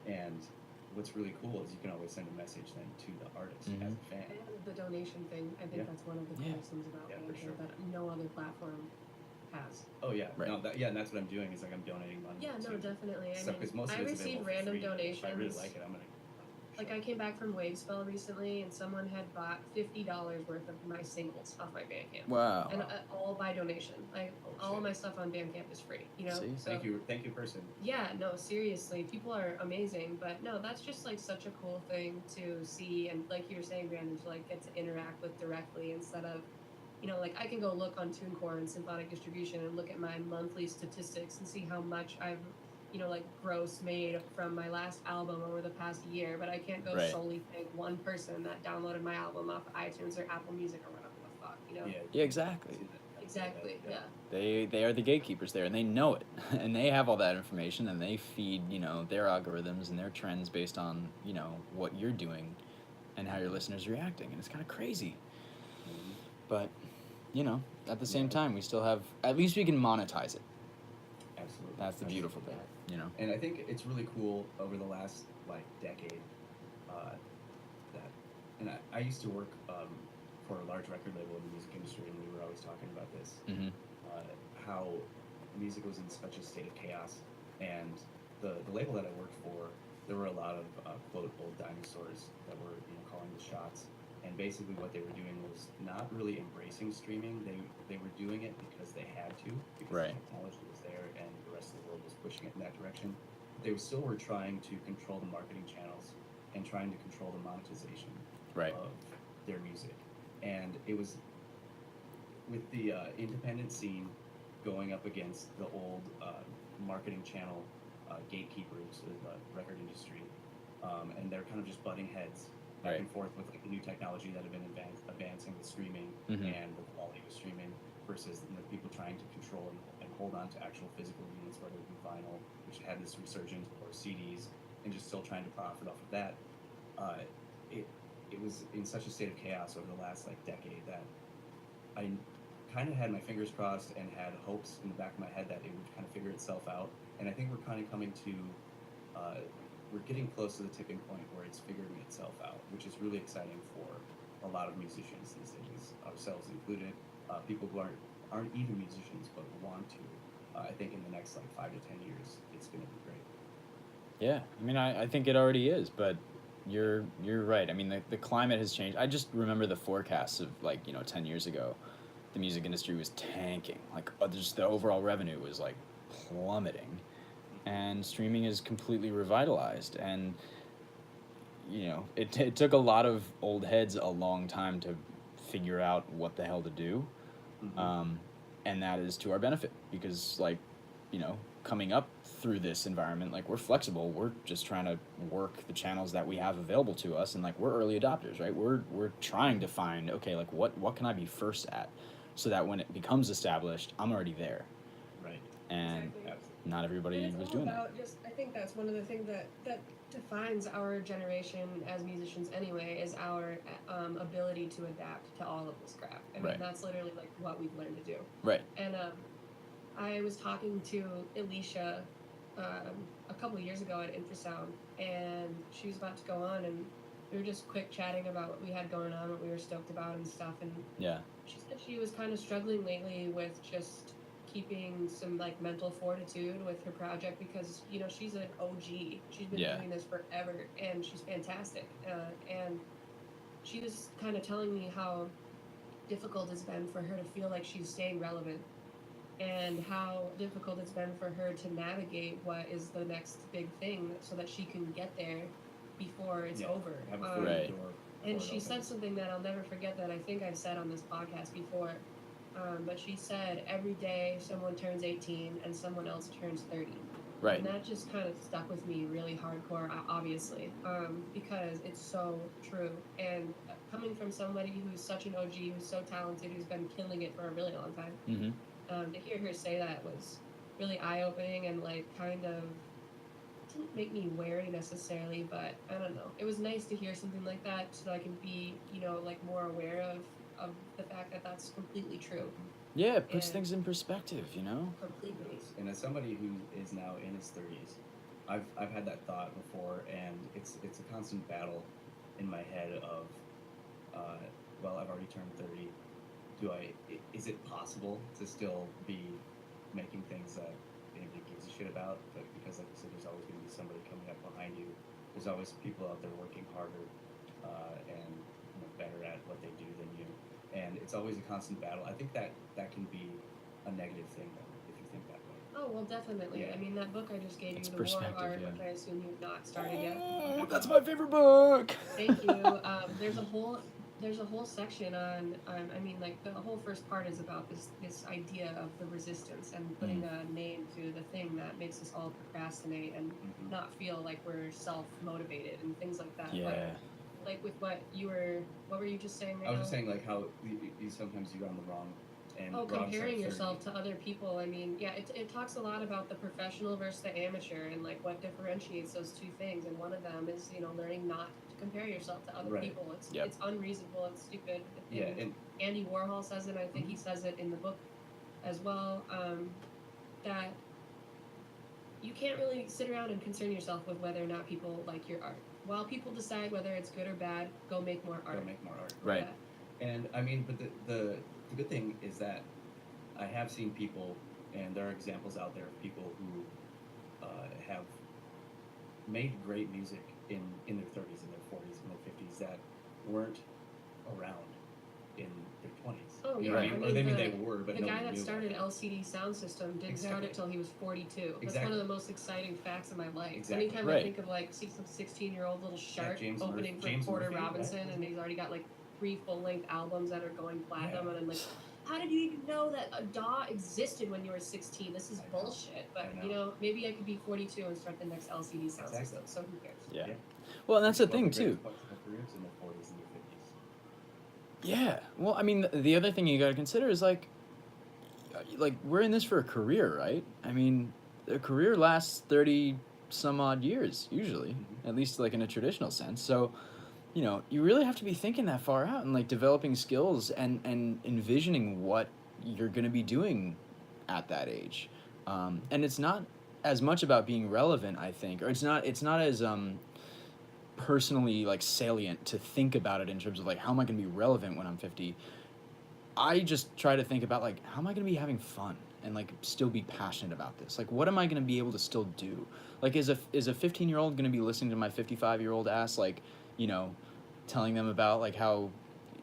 And what's really cool is you can always send a message then to the artist as a fan.
And the donation thing, I think
Yeah.
that's one of the
Yeah.
coolest things about
Yeah, for
Bandcamp
sure.
that no other platform has.
Oh yeah,
Right.
no, and that's what I'm doing is like I'm donating money.
Yeah, no,
to
definitely. I
stuff,
mean,
'cause most of
I
it's
receive
available for
random
free.
donations.
If I really like it, I'm gonna.
Like I came back from Wavespell recently, and someone had bought $50 worth of my singles off my Bandcamp,
Wow.
and all by donation. Like all
shit.
of my stuff on Bandcamp is free.
See?
So
Thank you, person.
yeah, no, seriously, people are amazing, but no, that's just like such a cool thing to see, and like you were saying, Brandon, to like get to interact with directly instead of, like I can go look on TuneCore and Symphonic Distribution and look at my monthly statistics and see how much I've, like gross made from my last album over the past year, but I can't go
Right.
solely thank one person that downloaded my album off iTunes or Apple Music or whatever the fuck,
Yeah, exactly.
Exactly, yeah.
They are the gatekeepers there, and they know it, and they have all that information, and they feed their algorithms and their trends based on what you're doing, and how your listeners are reacting, and it's kind of crazy. But at the same time, we still have, at least we can monetize it.
Absolutely.
That's the beautiful thing,
And I think it's really cool over the last decade that, and I used to work for a large record label in the music industry, and we were always talking about this, how music was in such a state of chaos, and the label that I worked for, there were a lot of quote old dinosaurs that were calling the shots, and basically what they were doing was not really embracing streaming. They were doing it because they had to, because
Right.
the technology was there and the rest of the world was pushing it in that direction. They still were trying to control the marketing channels and trying to control the monetization
Right.
of their music. And it was with the independent scene going up against the old marketing channel gatekeepers of the record industry, and they're kind of just butting heads back
Right.
and forth with the new technology that have been advancing the streaming
Mhm.
and the quality of streaming versus the people trying to control and hold on to actual physical units, whether it be vinyl, which had this resurgence, or CDs, and just still trying to profit off of that. It was in such a state of chaos over the last decade that I kind of had my fingers crossed and had hopes in the back of my head that it would kind of figure itself out. And I think we're kind of coming to, we're getting close to the tipping point where it's figuring itself out, which is really exciting for a lot of musicians these days, ourselves included, people who aren't even musicians but want to. I think in the next 5 to 10 years, it's going to be great.
Yeah, I mean, I think it already is, but you're right. I mean, the climate has changed. I just remember the forecasts of 10 years ago, the music industry was tanking. Just the overall revenue was plummeting, and streaming is completely revitalized. And it took a lot of old heads a long time to figure out what the hell to do, and that is to our benefit because coming up through this environment, we're flexible. We're just trying to work the channels that we have available to us, and we're early adopters, right? We're trying to find, okay, what can I be first at, so that when it becomes established, I'm already there.
Right.
And
Exactly.
Absolutely.
not everybody
And it's
was
all
doing that.
about just, I think that's one of the things that defines our generation as musicians anyway, is our ability to adapt to all of this crap. I mean,
Right.
that's literally like what we've learned to do.
Right.
And I was talking to Alicia a couple of years ago at Infrasound, and she was about to go on, and we were just quick chatting about what we had going on, what we were stoked about and stuff. And
Yeah.
she said she was kind of struggling lately with just keeping some like mental fortitude with her project because she's an OG. She's been
Yeah.
doing this forever, and she's fantastic. And she was kind of telling me how difficult it's been for her to feel like she's staying relevant, and how difficult it's been for her to navigate what is the next big thing so that she can get there before it's over.
Have a foot in
Right.
the door
And
before it
she said
opens.
something that I'll never forget that I think I've said on this podcast before. But she said every day someone turns 18 and someone else turns 30.
Right.
And that just kind of stuck with me really hardcore, obviously, because it's so true. And coming from somebody who's such an OG, who's so talented, who's been killing it for a really long time,
Mm-hmm.
to hear her say that was really eye-opening and like kind of didn't make me wary necessarily, but I don't know. It was nice to hear something like that so that I can be, like more aware of the fact that that's completely true.
Yeah, it puts
And-
things in perspective,
Completely.
And as somebody who is now in his 30s, I've had that thought before, and it's a constant battle in my head of, well, I've already turned 30. Is it possible to still be making things that anybody gives a shit about? But because, like you said, there's always going to be somebody coming up behind you. There's always people out there working harder and better at what they do than you, and it's always a constant battle. I think that can be a negative thing, though, if you think that way.
Oh, well, definitely.
Yeah.
I mean, that book I just gave
It's
you, The War of
perspective,
Art,
yeah.
which I assume you've not started yet.
Oh, that's my favorite book.
Thank you. There's a whole section on, I mean, like, the whole first part is about this idea of the resistance and putting a name to the thing that makes us all procrastinate and not feel like we're self-motivated and things like that.
Yeah.
Like with what were you just saying right
I was
now?
just saying, like, how you sometimes you're on the wrong end.
Oh,
wrong side
comparing
of
yourself
30.
to other people. I mean, yeah, it talks a lot about the professional versus the amateur and like what differentiates those two things. And one of them is, learning not to compare yourself to other
Right.
people. It's
Yep.
it's unreasonable. It's stupid.
Yeah, and
Andy Warhol says it. I think he says it in the book as well. That you can't really sit around and concern yourself with whether or not people like your art. While people decide whether it's good or bad, go make more art.
go make more art.
Right.
Yeah.
And I mean, but the good thing is that I have seen people, and there are examples out there of people who have made great music in their 30s, in their 40s, in their 50s that weren't around in their 20s.
Oh,
You know
yeah.
what I mean?
I
Or they
mean,
mean they were, but
The
nobody
guy that
knew
started
about it.
LCD Sound System didn't start
Exactly.
it till he was 42. That's one
Exactly.
of the most exciting facts of my life.
Exactly.
Anytime
Right.
I think of like some 16-year-old little shark
James
opening
Murphy-
for
James
Porter
Murphy, right?
Robinson, and he's already got like 3 full-length albums that are going platinum,
Yeah.
and I'm like, how did you even know that a DAW existed when you were 16? This is
I know.
bullshit. But
I know.
maybe I could be 42 and start the next LCD Sound
Exactly.
System. So who cares?
Yeah.
Yeah.
Well, and that's the
One of
thing
the
too.
greatest parts of their careers in their 40s and their 50s.
Yeah. Well, I mean, the other thing you got to consider is like we're in this for a career, right? I mean, a career lasts 30 some odd years usually, at least like in a traditional sense. So, you really have to be thinking that far out and like developing skills and envisioning what you're going to be doing at that age. And it's not as much about being relevant, I think, or it's not as personally like salient to think about it in terms of like how am I going to be relevant when I'm 50. I just try to think about like how am I going to be having fun and like still be passionate about this. Like what am I going to be able to still do? Like is a 15-year-old going to be listening to my 55-year-old ass like, telling them about like how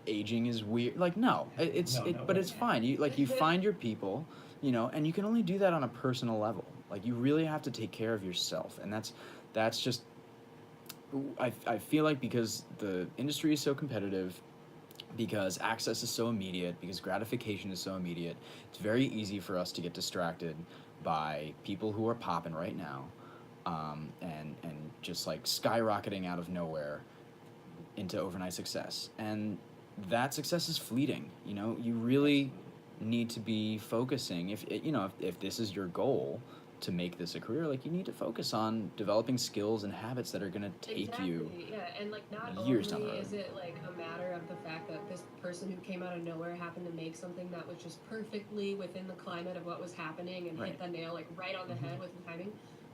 aging is weird? Like no, but it's fine. You find your people, and you can only do that on a personal level. Like you really have to take care of yourself, and that's just I feel like because the industry is so competitive, because access is so immediate, because gratification is so immediate, it's very easy for us to get distracted by people who are popping right now, and just like skyrocketing out of nowhere into overnight success. And that success is fleeting. You really need to be focusing. If this is your goal, to make this a career, like you need to focus on developing skills and habits that are going to take you
Yeah, and like not
years down the
only
road.
is it like a matter of the fact that this person who came out of nowhere happened to make something that was just perfectly within the climate of what was happening and
Right.
hit the nail like right on the
Mm-hmm.
head with the timing.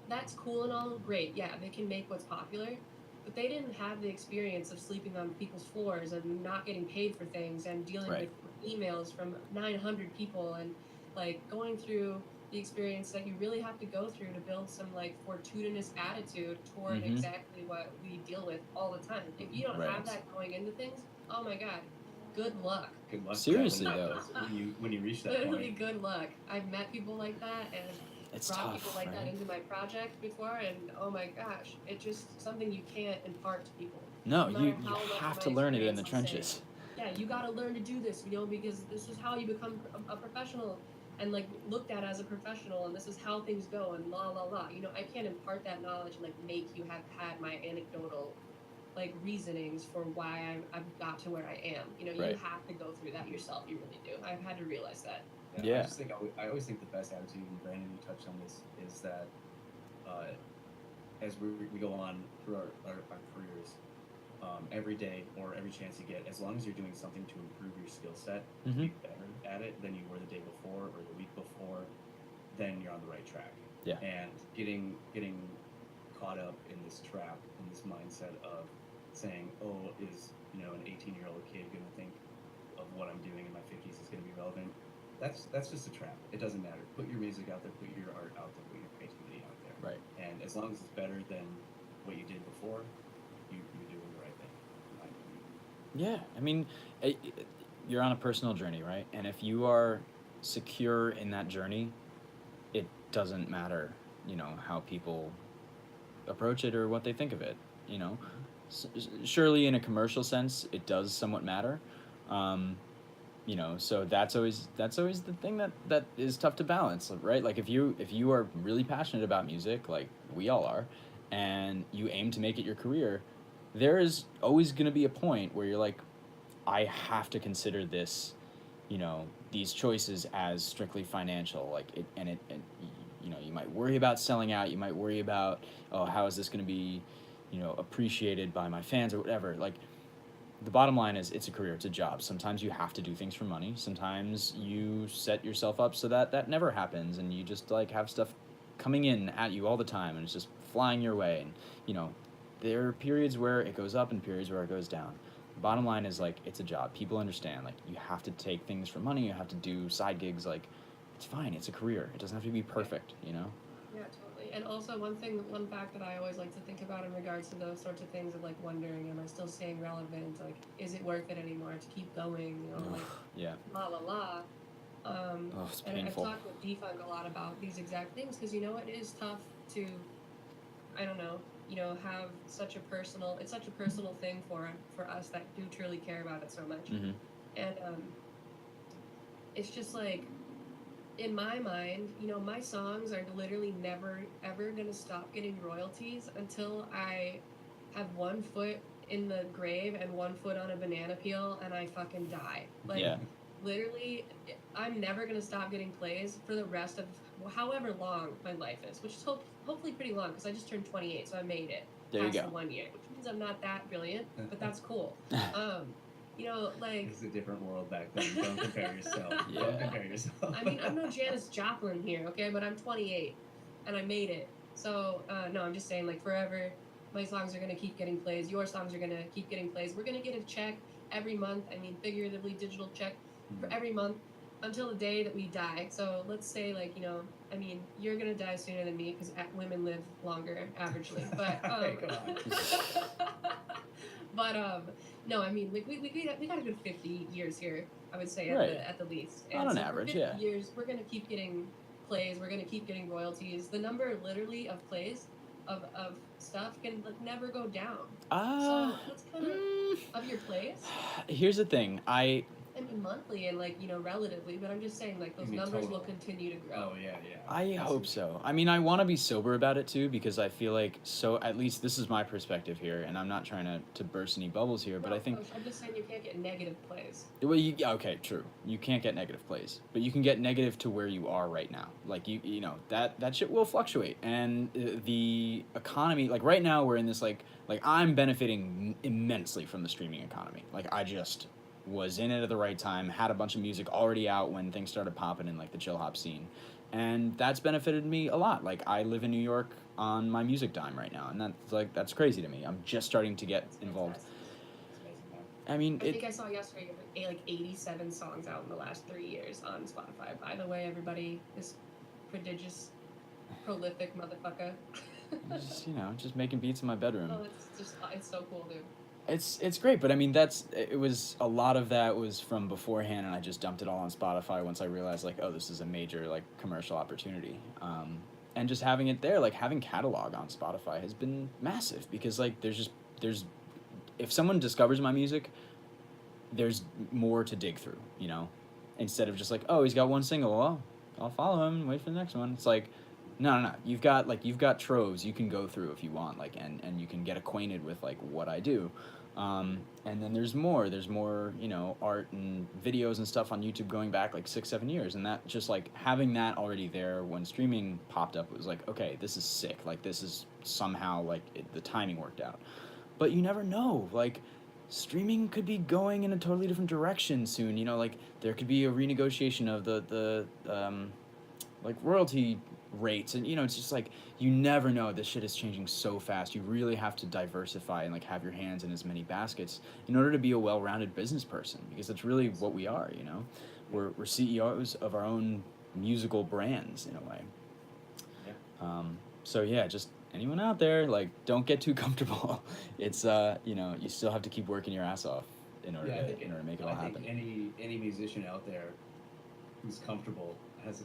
That's cool and all, great. Yeah, they can make what's popular, but they didn't have the experience of sleeping on people's floors and not getting paid for things and dealing
Right.
with emails from 900 people and like going through the experience that you really have to go through to build some like fortuitous attitude toward
Mm-hmm.
exactly what we deal with all the time. If you don't
Right.
have that going into things, oh my god, good luck.
Good luck.
Seriously,
yeah,
though.
when you reach that
Literally,
point.
good luck. I've met people like that and
It's
brought
tough,
people like
right?
that into my project before, and oh my gosh, it's just something you can't impart to people.
No,
No matter
you
how much of
have
my
to learn it in the
experience I'll say,
trenches.
yeah, you got to learn to do this, you know, because this is how you become a professional and like looked at as a professional, and this is how things go, and la la la. You know, I can't impart that knowledge and like make you have had my anecdotal like reasonings for why I've got to where I am. You know,
Right.
you have to go through that yourself. You really do. I've had to realize that.
Yeah.
I just think I always think the best attitude, and Brandon, you touched on this, is that as we go on through our careers, every day or every chance you get, as long as you're doing something to improve your skill set, to be better at it than you were the day before or the week before, then you're on the right track.
Yeah.
And getting caught up in this trap, in this mindset of saying, oh, is an 18-year-old kid going to think of what I'm doing in my 50s is going to be relevant? That's just a trap. It doesn't matter. Put your music out there, put your art out there, put your creativity out there.
Right.
And as long as it's better than what you did before, you're doing the right thing, in my opinion.
Yeah, I mean, you're on a personal journey, right? And if you are secure in that journey, it doesn't matter, how people approach it or what they think of it. Surely in a commercial sense, it does somewhat matter. So that's always the thing that is tough to balance, right? Like if you are really passionate about music, like we all are, and you aim to make it your career, there is always going to be a point where you're like, I have to consider this, these choices as strictly financial. Like it, and you might worry about selling out. You might worry about, oh, how is this going to be, appreciated by my fans or whatever. Like, the bottom line is it's a career, it's a job. Sometimes you have to do things for money. Sometimes you set yourself up so that never happens, and you just like have stuff coming in at you all the time, and it's just flying your way. And there are periods where it goes up and periods where it goes down. The bottom line is like it's a job. People understand. Like you have to take things for money. You have to do side gigs. Like it's fine. It's a career. It doesn't have to be perfect.
Yeah, totally. And also one fact that I always like to think about in regards to those sorts of things of like wondering, am I still staying relevant? Like, is it worth it anymore to keep going? Like
Yeah.
la la la.
It's
And I've
painful.
talked with Defunk a lot about these exact things because it is tough to, I don't know, have such a personal. It's such a personal thing for us that do truly care about it so much.
Mm-hmm.
And it's just like, in my mind, my songs are literally never ever gonna stop getting royalties until I have one foot in the grave and one foot on a banana peel and I fucking die. Like,
Yeah.
literally, I'm never gonna stop getting plays for the rest of however long my life is, which is hopefully pretty long because I just turned 28, so I made it
There you
past
go.
the 1 year, which means I'm not that brilliant, but that's cool. Like
It's a different world back then. Don't compare yourself.
Yeah.
Don't compare yourself.
I mean, I'm no Janis Joplin here, okay? But I'm 28, and I made it. So, no, I'm just saying, like, forever, my songs are going to keep getting plays. Your songs are going to keep getting plays. We're going to get a check every month. I mean, figuratively, digital check for every month until the day that we die. So let's say, like, I mean, you're going to die sooner than me because women live longer, averagely. But,
Come on.
but, no, I mean, like, we got a good 50 years here, I would say,
Right.
at the least. And
On an
so for
average,
50
yeah.
years, we're going to keep getting plays. We're going to keep getting royalties. The number, literally, of plays, of stuff can, like, never go down. So, that's kind of your plays?
Here's the thing.
and monthly and like relatively, but I'm just saying like
You
those
mean
numbers will
total?
continue to grow.
Oh yeah, yeah.
I
I
hope
see.
so. I mean, I want to be sober about it too because I feel like so at least this is my perspective here, and I'm not trying to burst any bubbles here, but I
No,
think
Coach, I'm just saying you can't get negative plays.
well, yeah, okay, true. You can't get negative plays, but you can get negative to where you are right now. Like you know that shit will fluctuate, and the economy, like right now, we're in this like I'm benefiting immensely from the streaming economy. Like I just was in it at the right time, had a bunch of music already out when things started popping in like the chill hop scene, and that's benefited me a lot. Like I live in New York on my music dime right now, and that's crazy to me. I'm just starting to get
It's
involved.
fantastic.
It's amazing, man.
I mean,
I think I saw yesterday you have like 87 songs out in the last 3 years on Spotify. By the way, everybody, this prodigious, prolific motherfucker.
just just making beats in my bedroom.
Oh, it's so cool, dude.
It's great, but I mean it was a lot of that was from beforehand, and I just dumped it all on Spotify once I realized like, oh, this is a major like commercial opportunity. And just having it there, like having catalog on Spotify has been massive because like there's if someone discovers my music, there's more to dig through, instead of just like, oh, he's got one single, well, I'll follow him and wait for the next one. It's like, no. You've got troves you can go through if you want, like, and you can get acquainted with like what I do. And then there's more. There's more, art and videos and stuff on YouTube going back like 6, 7 years, and that just like having that already there when streaming popped up, it was like, okay, this is sick. Like this is somehow like the timing worked out, but you never know. Like streaming could be going in a totally different direction soon. Like there could be a renegotiation of the like royalty rates, and it's just like you never know. This shit is changing so fast. You really have to diversify and like have your hands in as many baskets in order to be a well-rounded business person, because that's really what we are. We're CEOs of our own musical brands in a way.
Yeah.
So yeah, just anyone out there, like, don't get too comfortable. It's you still have to keep working your ass off in order to make it all
I
happen.
think any musician out there who's comfortable has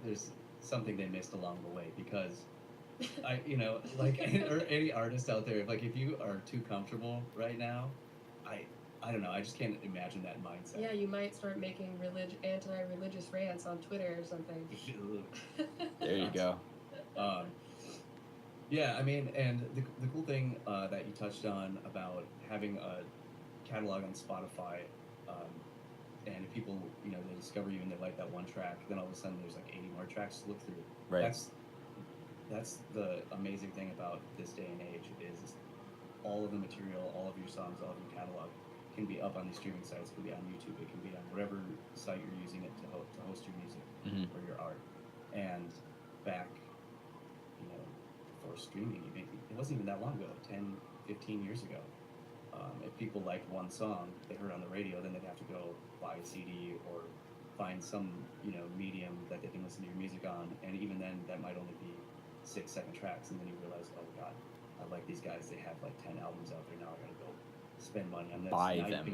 there's something they missed along the way, because like or any artist out there, if you are too comfortable right now, I don't know, I just can't imagine that mindset.
Yeah, you might start making anti-religious rants on Twitter or something.
There you go.
Yeah, I mean, and the cool thing that you touched on about having a catalog on Spotify, and if people, they discover you and they like that one track, then all of a sudden there's like 80 more tracks to look through.
Right.
That's the amazing thing about this day and age is all of the material, all of your songs, all of your catalog can be up on these streaming sites. It can be on YouTube. It can be on whatever site you're using it to host your music or your art. And back, before streaming, it wasn't even that long ago, 10, 15 years ago. If people liked one song they heard on the radio, then they'd have to go buy a CD or find some, medium that they can listen to your music on. And even then, that might only be 6, 7 tracks. And then you realize, oh God, I like these guys. They have like 10 albums out there. Now I gotta go spend money on this.
Buy
now
them.
You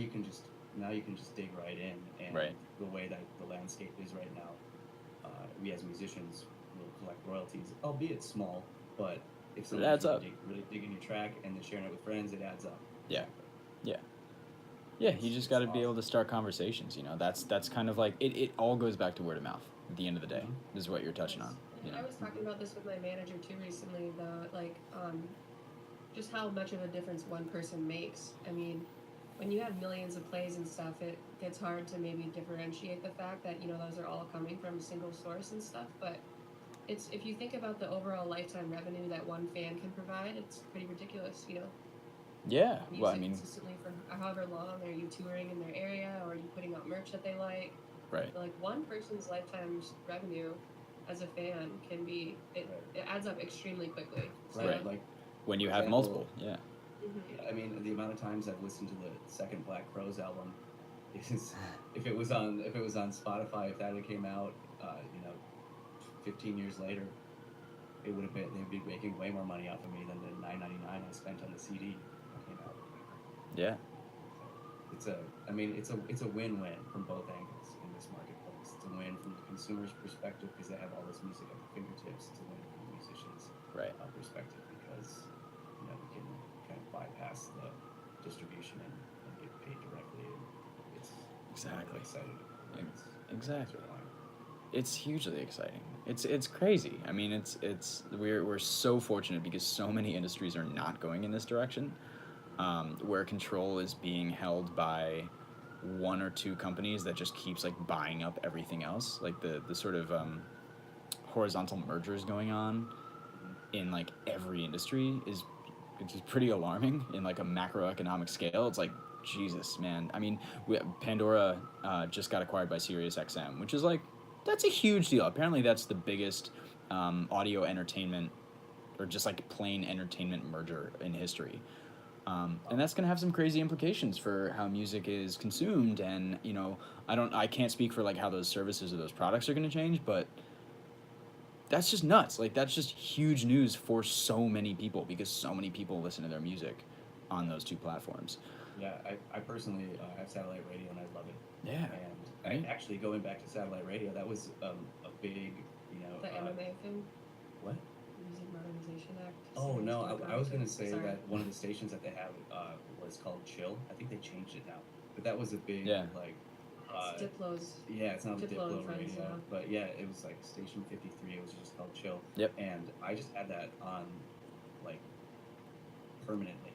can just, now you can just dig right in. And
Right.
the way that the landscape is right now, we as musicians will collect royalties, albeit small, but if someone
adds up.
Really digging your track and then sharing it with friends, it adds up.
Yeah. Yeah, you just got to be able to start conversations. That's kind of like it all goes back to word of mouth at the end of the day. This is what you're touching on.
I was talking about this with my manager too recently about just how much of a difference one person makes. I mean, when you have millions of plays and stuff, it gets hard to maybe differentiate the fact that those are all coming from a single source and stuff. But if you think about the overall lifetime revenue that one fan can provide, it's pretty ridiculous.
Yeah.
Music
Well, I mean,
consistently for however long. Are you touring in their area, or are you putting out merch that they like?
right.
Like one person's lifetime revenue as a fan can be it adds up extremely quickly. So,
Right. Like
When you
for
have
example,
multiple, yeah.
mhm.
I mean, the amount of times I've listened to the second Black Crowes album is, if it was on Spotify, if that had came out, 15 years later, they'd be making way more money off of me than the $9.99 I spent on the CD that came out.
Yeah.
It's a win-win from both angles in this marketplace. It's a win from the consumer's perspective because they have all this music at their fingertips. It's a win from the musician's
Right.
perspective because we can kind of bypass the distribution and get paid directly. And it's
Exactly.
exciting.
Exactly. It's hugely exciting. It's crazy. I mean, we're so fortunate because so many industries are not going in this direction, where control is being held by one or two companies that just keeps like buying up everything else. Like the sort of horizontal mergers going on in like every industry is it's pretty alarming in like a macroeconomic scale. It's like Jesus, man. I mean, Pandora just got acquired by SiriusXM, which is like that's a huge deal. Apparently, that's the biggest audio entertainment or just like plain entertainment merger in history. And that's going to have some crazy implications for how music is consumed. And you know, I can't speak for like how those services or those products are going to change, but that's just nuts. Like that's just huge news for so many people because so many people listen to their music on those two platforms.
Yeah, I personally have satellite radio and I love it.
Yeah.
And actually going back to satellite radio, that was a big,
The MMA thing.
What?
Music Modernization Act.
Oh no, I was gonna say
Sorry.
that one of the stations that they have was called Chill. I think they changed it now, but that was a big like.
It's Diplo's.
Yeah, it's not
Diplo
Diplo
and Friends
radio,
now.
but yeah, it was like station 53. It was just called Chill.
Yep.
And I just had that on, like, permanently,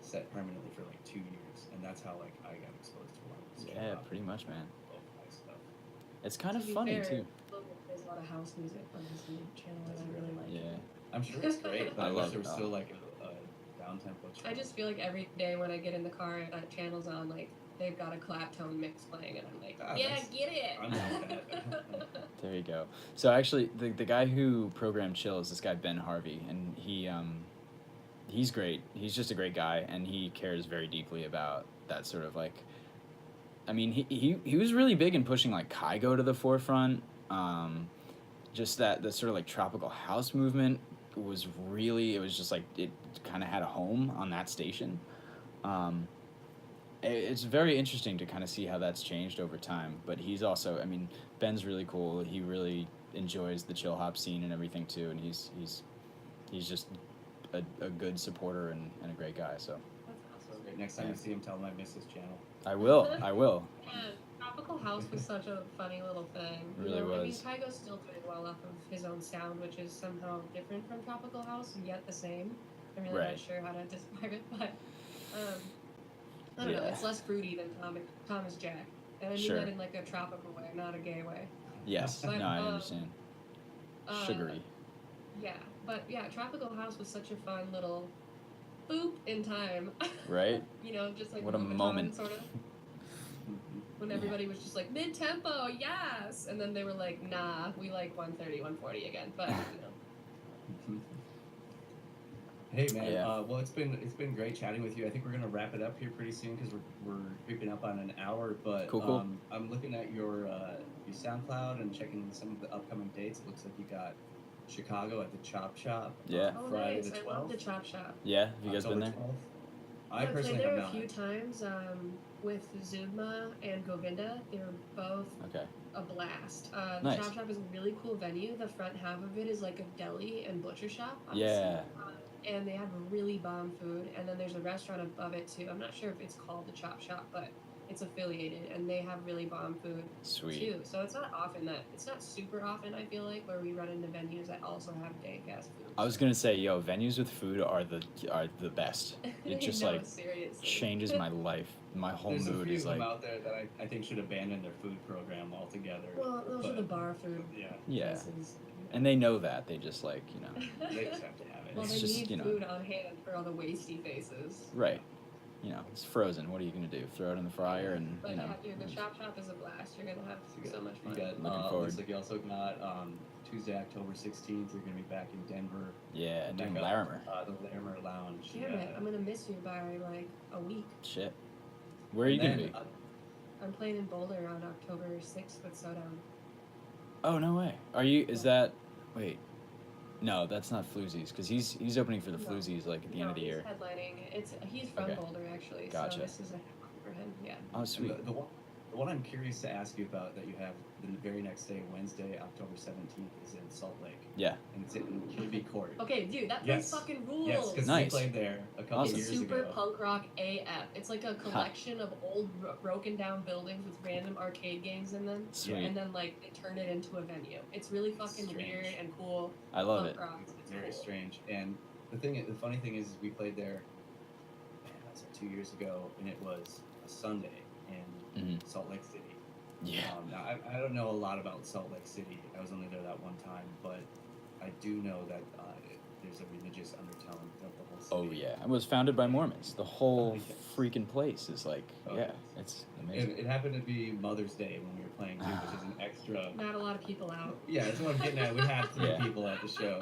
set permanently for like 2 years, and that's how like I got exposed to a lot of this
Yeah, pretty much, man.
lo-fi stuff.
It's kind of
To be
funny
fair,
too.
There's a lot of house music on his new channel, and I really like it.
I'm sure it's great, but
I
I
love
wish there was
it.
still like a down tempo.
I just feel like every day when I get in the car and that channel's on, like, they've got a clap tone mix playing, and I'm like, yeah,
that's-
get it!
I'm down with that.
There you go. So actually, the guy who programmed Chill is this guy Ben Harvey, and he's great. He's just a great guy, and he cares very deeply about that sort of like. I mean, he was really big in pushing like Kygo to the forefront. Just that the sort of like tropical house movement was really. It was just like it kind of had a home on that station. It's very interesting to kind of see how that's changed over time. But he's also, I mean, Ben's really cool. He really enjoys the chill hop scene and everything too, and he's just a good supporter and a great guy. So
That's awesome.
Great. Next time you see him, tell him I miss his channel.
I will.
Yeah, Tropical House was such a funny little thing.
Really
I mean,
was.
Kygo's still doing well off of his own sound, which is somehow different from Tropical House, and yet the same. I'm really
Right.
not sure how to describe it, but I don't know. It's less fruity than Thomas Jack, and I mean
Sure.
that in like a tropical way, not a gay way.
Yes.
But,
No, I understand. Sugary.
Yeah, but yeah, Tropical House was such a fun little boop in time.
Right?
You know, just like
What a
Rubicon,
moment.
sort of. When everybody was just like mid tempo, yes, and then they were like, nah, we like 130, 140 again. But you know,
Hey man,
Yeah.
well it's been great chatting with you. I think we're gonna wrap it up here pretty soon because we're creeping up on an hour. But
Cool.
I'm looking at your SoundCloud and checking some of the upcoming dates. It looks like you got Chicago at the Chop Shop.
Yeah.
oh
Friday
nice,
the
I love the
12th.
Chop Shop.
Yeah. Have you guys been there?
October 12th. I
I've played
personally
there
have
a
not.
few times with Zubma and Govinda. They were both
Okay.
a blast. The
Nice.
Chop Shop is a really cool venue. The front half of it is like a deli and butcher shop. Honestly.
Yeah.
And they have really bomb food. And then there's a restaurant above it too. I'm not sure if it's called the Chop Shop, but it's affiliated, and they have really bomb food
Sweet.
too. So it's not super often, I feel like, where we run into venues that also have dank ass food.
I was gonna say, yo, venues with food are the best. It just
No,
like
seriously.
changes my life. My whole
There's a
mood
few
is
of them
like,
out there that I think should abandon their food program altogether.
Well, those are
but-
the bar food
Yeah,
yeah,
places.
and they know that. They just like, you know,
they just have to have it.
Well,
It's
they
just,
need
you know.
food on hand for all the wasty faces.
right. You know, it's frozen. What are you gonna do? Throw it in the fryer and
But
you know.
yeah, dude, the Chop Shop is a blast. You're gonna have so much
You
fun.
got,
Looking forward.
looks like you also got Tuesday, October 16th. You're gonna be back in Denver.
Yeah, doing
Back up,
Larimer.
The Larimer Lounge.
Damn it, I'm gonna miss you by like a week.
Shit. Where are you gonna be?
I'm playing in Boulder on October 6th with Sodown.
Oh no way. Are you? Is that? Wait. No, that's not Floozies because he's opening for the
No.
Floozies like at the end of the year.
He's headlining. He's from
Okay.
Boulder actually,
Gotcha.
so this is a for him. Yeah.
Oh sweet.
The what I'm curious to ask you about that you have the very next day, Wednesday, October 17th, is in Salt Lake,
Yeah.
and it's in Kirby Court.
Okay, dude, that place
Yes.
fucking rules.
Yes, because
Nice.
we played there a couple
Awesome.
It's
years
super
ago.
punk rock AF. It's like a collection of old broken down buildings with random arcade games in them.
Sweet.
And then like they turn it into a venue. It's really fucking
Strange.
weird and cool.
I love
Punk
it.
rock.
It's very strange. And the funny thing is we played there, man, that was like 2 years ago, and it was a Sunday in
Mhm.
Salt Lake City.
Yeah.
Now, I don't know a lot about Salt Lake City. I was only there that one time, but I do know that there's a religious undertone of the whole city.
Oh yeah, it was founded by Mormons. The whole
Oh, yes.
freaking place is like,
Oh,
yeah,
yes.
it's amazing.
It happened to be Mother's Day when we were playing too, which is an extra.
Not a lot of people out.
Yeah, that's what I'm getting at. We had 3
Yeah.
people at the show.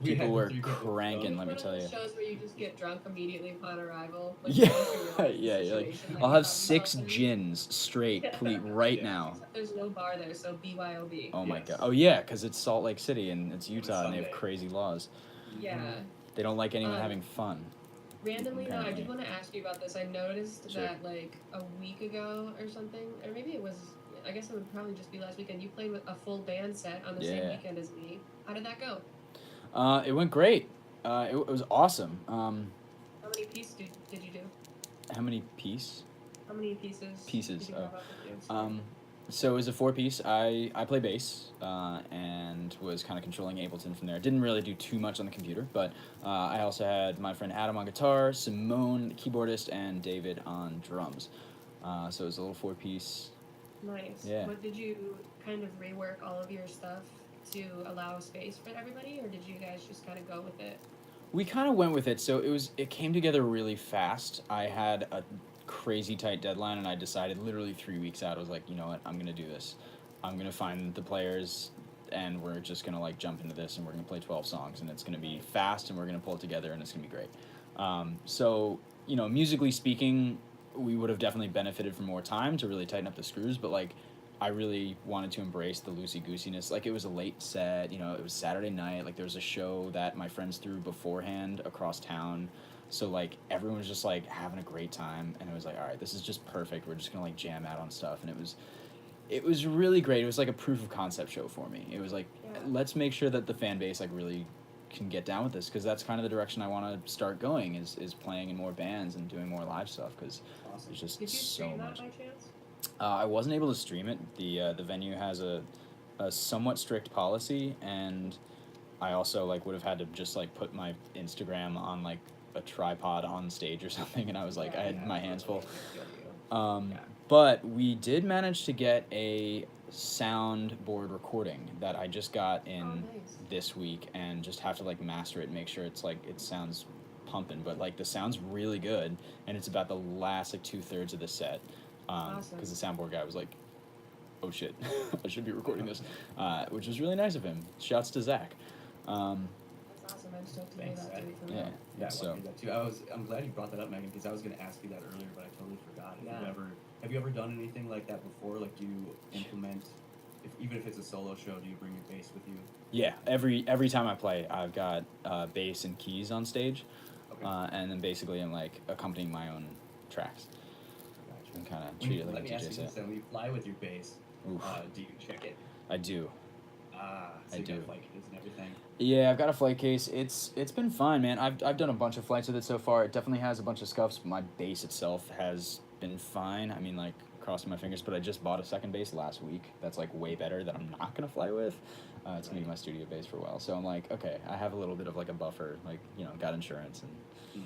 People were
3 people at the
cranking,
show.
let me
One
tell
of
you.
those shows where you just get drunk immediately upon arrival.
Yeah,
once you're in
yeah.
the
You're like,
situation that
I'll
you're
have
talking
6
about.
gins straight, please, right
Yeah.
now.
There's no bar there, so BYOB.
Oh my
Yes.
god. Oh yeah, because it's Salt Lake City and it's
On a
Utah and they have
Sunday.
crazy laws.
Yeah.
They don't like anyone
Um,
having fun.
Randomly, though, I
Apparently.
did want to ask you about this. I noticed
Sure.
that, like, a week ago or something, or maybe it was, I guess it would probably just be last weekend, you played with a full band set on the same
Yeah.
weekend as me. How did that go?
It went great. It was awesome.
How many pieces did you do?
How many piece?
How many pieces?
Pieces,
Did you
oh.
have up?
So it was a 4-piece. I play bass and was kind of controlling Ableton from there. Didn't really do too much on the computer, but I also had my friend Adam on guitar, Simone, the keyboardist, and David on drums. So it was a little 4-piece.
Nice.
Yeah.
What did you kind of rework all of your stuff to allow space for everybody, or did you guys just kind of go with it?
We kind of went with it, so it came together really fast. I had a crazy tight deadline, and I decided literally 3 weeks out, I was like, you know what, I'm gonna do this. I'm gonna find the players, and we're just gonna like jump into this, and we're gonna play 12 songs, and it's gonna be fast, and we're gonna pull it together, and it's gonna be great. So you know, musically speaking, we would have definitely benefited from more time to really tighten up the screws, but like, I really wanted to embrace the loosey-goosiness. Like, it was a late set, you know, it was Saturday night, like, there was a show that my friends threw beforehand across town, so, like, everyone was just, like, having a great time, and it was like, all right, this is just perfect, we're just gonna, like, jam out on stuff, and it was really great. It was, like, a proof of concept show for me. It was, like,
Yeah.
let's make sure that the fan base, like, really can get down with this, because that's kind of the direction I want to start going, is playing in more bands and doing more live stuff, because
Awesome.
there's just
Did you
so
stream
much.
that by chance?
I wasn't able to stream it. The venue has a somewhat strict policy, and I also like would have had to just like put my Instagram on like a tripod on stage or something, and I was like, I had my hands full.
Yeah.
But we did manage to get a soundboard recording that I just got in
nice.
this week, and just have to like master it and make sure it's like it sounds pumping, but like the sound's really good, and it's about the last like 2/3 of the set.
Awesome.
Because the soundboard guy was like, oh shit, I should be recording this, which was really nice of him. Shouts to Zach.
That's awesome. I'm stoked to hear
Thanks,
that
Zach.
too from
Yeah.
you.
Yeah, I
So-
want to do that too. I'm glad you brought that up, Megan, because I was going to ask you that earlier, but I totally forgot.
Yeah.
Have you ever done anything like that before? Like, do you implement, even if it's a solo show, do you bring your bass with you?
Yeah, every time I play, I've got bass and keys on stage,
Okay.
and then basically I'm like accompanying my own tracks
Gotcha.
and kind of
When
treat
you-
it like
let
a
me ask
DJ
you
set.
this, then, when you fly with your bass,
Oof.
do you check it?
I do.
So
I
you got
do.
flight case and everything.
Yeah, I've got a flight case. It's been fine, man. I've done a bunch of flights with it so far. It definitely has a bunch of scuffs, but my bass itself has been fine. I mean, like, crossing my fingers, but I just bought a second bass last week that's like way better that I'm not gonna fly with. It's gonna be my studio bass for a while. So I'm like, okay, I have a little bit of like a buffer, like, you know, got insurance and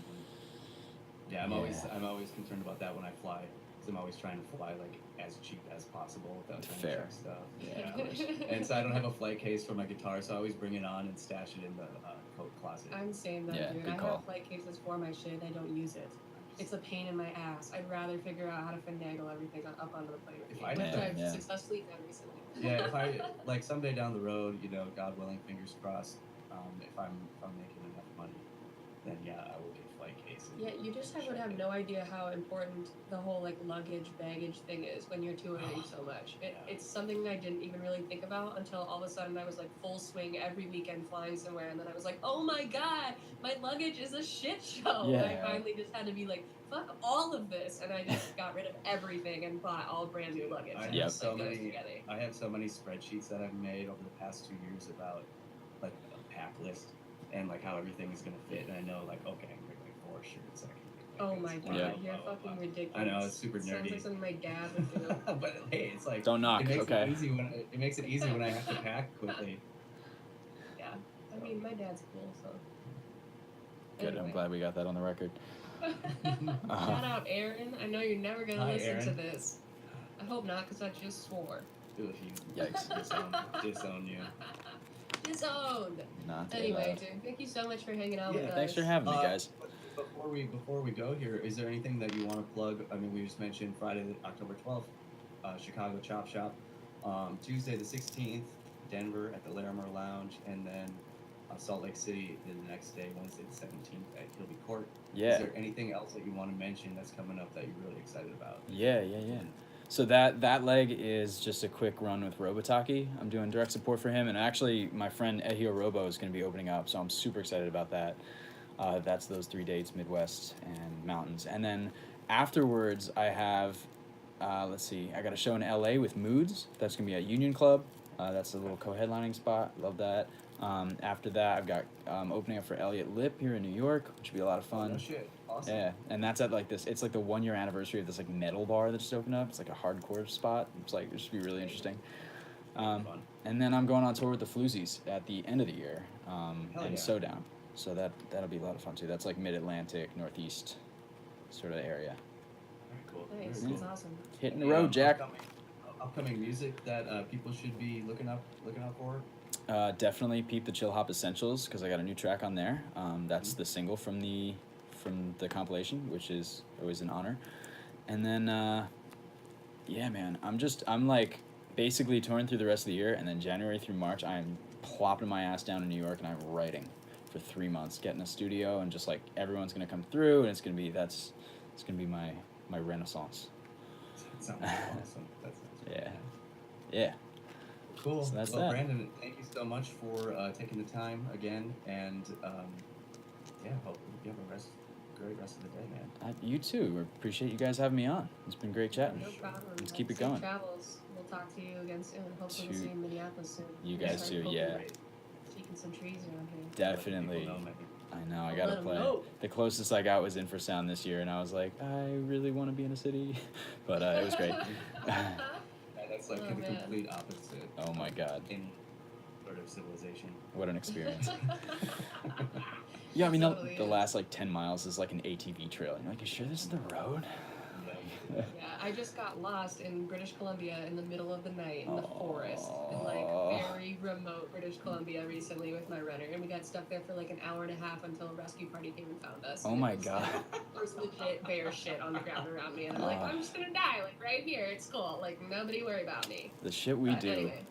Yeah, I'm
Yeah.
always concerned about that when I fly, because I'm always trying to fly like as cheap as possible without trying
Fair.
to check stuff.
Yeah, of course.
And so I don't have a flight case for my guitar, so I always bring it on and stash it in the coat closet.
I'm saying that,
Yeah,
dude.
good
I
call.
have flight cases for my shit. I don't use it. It's a pain in my ass. I'd rather figure out how to finagle everything up onto the plane,
If
which
I did
I've
yeah.
successfully done recently.
Yeah, if I like someday down the road, you know, God willing, fingers crossed, if I'm making enough money, then yeah, I will get flight cases.
Yeah, you just would have no idea how important the whole like luggage, baggage thing is when you're touring so much. It's something I didn't even really think about until all of a sudden I was like full swing every weekend flying somewhere, and then I was like, oh my god, my luggage is a shit show.
Yeah.
I finally just had to be like, fuck all of this, and I just got rid of everything and bought all brand new luggage.
I
and
have
just,
so
like, goes
many.
together.
I have so many spreadsheets that I've made over the past 2 years about like a pack list and like how everything is gonna fit. And I know like okay, I can bring like 4 shirts. I can bring,
Oh
like,
my
this,
god,
Yeah.
you're fucking ridiculous.
I know, it's super
Sounds
nerdy.
like something my dad would do.
But hey, it's like
Don't knock,
it makes
okay.
it easy when it makes it easy when I have to pack quickly.
Yeah, I mean, my dad's cool, so.
Good. I'm glad we got that on the record.
Shout out, Aaron. I know you're never gonna
Hi,
listen to
Aaron.
this. I hope not, because I just swore.
Ugh, you
Yikes.
disown you.
Disowned.
Not
Anyway, dude, thank you so much for hanging out
Yeah,
with us.
Thanks for having me, guys.
Before we go here, is there anything that you want to plug? I mean, we just mentioned Friday, October 12th, Chicago Chop Shop. Tuesday the 16th, Denver at the Larimer Lounge, and then Salt Lake City the next day, Wednesday the 17th at Kilby Court.
Yeah.
Is there anything else that you want to mention that's coming up that you're really excited about?
Yeah. So that leg is just a quick run with Robotaki. I'm doing direct support for him, and actually my friend Ehio Robo is going to be opening up, so I'm super excited about that. That's those 3 dates, Midwest and mountains. And then afterwards I have, let's see, I got a show in LA with Moods. That's going to be at Union Club. That's a little co-headlining spot. Love that. After that, I've got opening up for Elliot Lip here in New York, which would be a lot of fun.
Oh, no shit. Awesome.
Yeah, and that's at like this. It's like the 1 year anniversary of this like metal bar that just opened up. It's like a hardcore spot. It's like it should be really interesting.
Fun.
And then I'm going on tour with the Floozies at the end of the year, and
yeah.
So Down. So that'll be a lot of fun too. That's like Mid-Atlantic, Northeast, sort of area.
Very cool.
Nice,
Very
that's
cool.
awesome.
Hitting the road, Jack.
Upcoming music that people should be looking out for.
Definitely peep the Chill Hop Essentials because I got a new track on there. That's the single from the compilation, which is always an honor. And then, yeah, man, I'm like basically touring through the rest of the year, and then January through March, I'm plopping my ass down in New York and I'm writing for 3 months, getting a studio, and just like everyone's gonna come through, and it's gonna be my renaissance.
That sounds awesome. That sounds
Yeah.
cool.
So that's
well,
that.
Brandon, thank you so much for taking the time again, and yeah, hope you have a great rest of the day, man.
You too. I appreciate you guys having me on. It's been great chatting.
No problem.
Let's keep it
Safe
going.
Travels. We'll talk to you again soon. Hopefully we'll
Shoot.
see you in Minneapolis soon.
You
We'll
guys
start
too,
hopefully
yeah.
Taking some trees around here.
Definitely.
Let people know, maybe.
I know, I
I'll
gotta
let 'em
play.
know.
The closest I got was Infrasound this year, and I was like, I really want to be in a city. But it was great.
Yeah, that's like
Oh,
the
man.
complete opposite.
Oh my god.
In sort of civilization.
What an experience. Yeah, I mean,
Totally
the
is.
last like 10 miles is like an ATV trail. And you're like, you sure this is the road?
Yeah.
Yeah, I just got lost in British Columbia in the middle of the night in the forest in
Aw.
like very remote British Columbia recently with my runner, and we got stuck there for like an hour and a half until a rescue party came and found us.
Oh
And
my
it was,
god.
like, there was legit bear shit on the ground around me, and I'm like,
Aw.
I'm just gonna die, like right here. It's cool. Like nobody worry about me.
The shit we
But
do.
Anyway,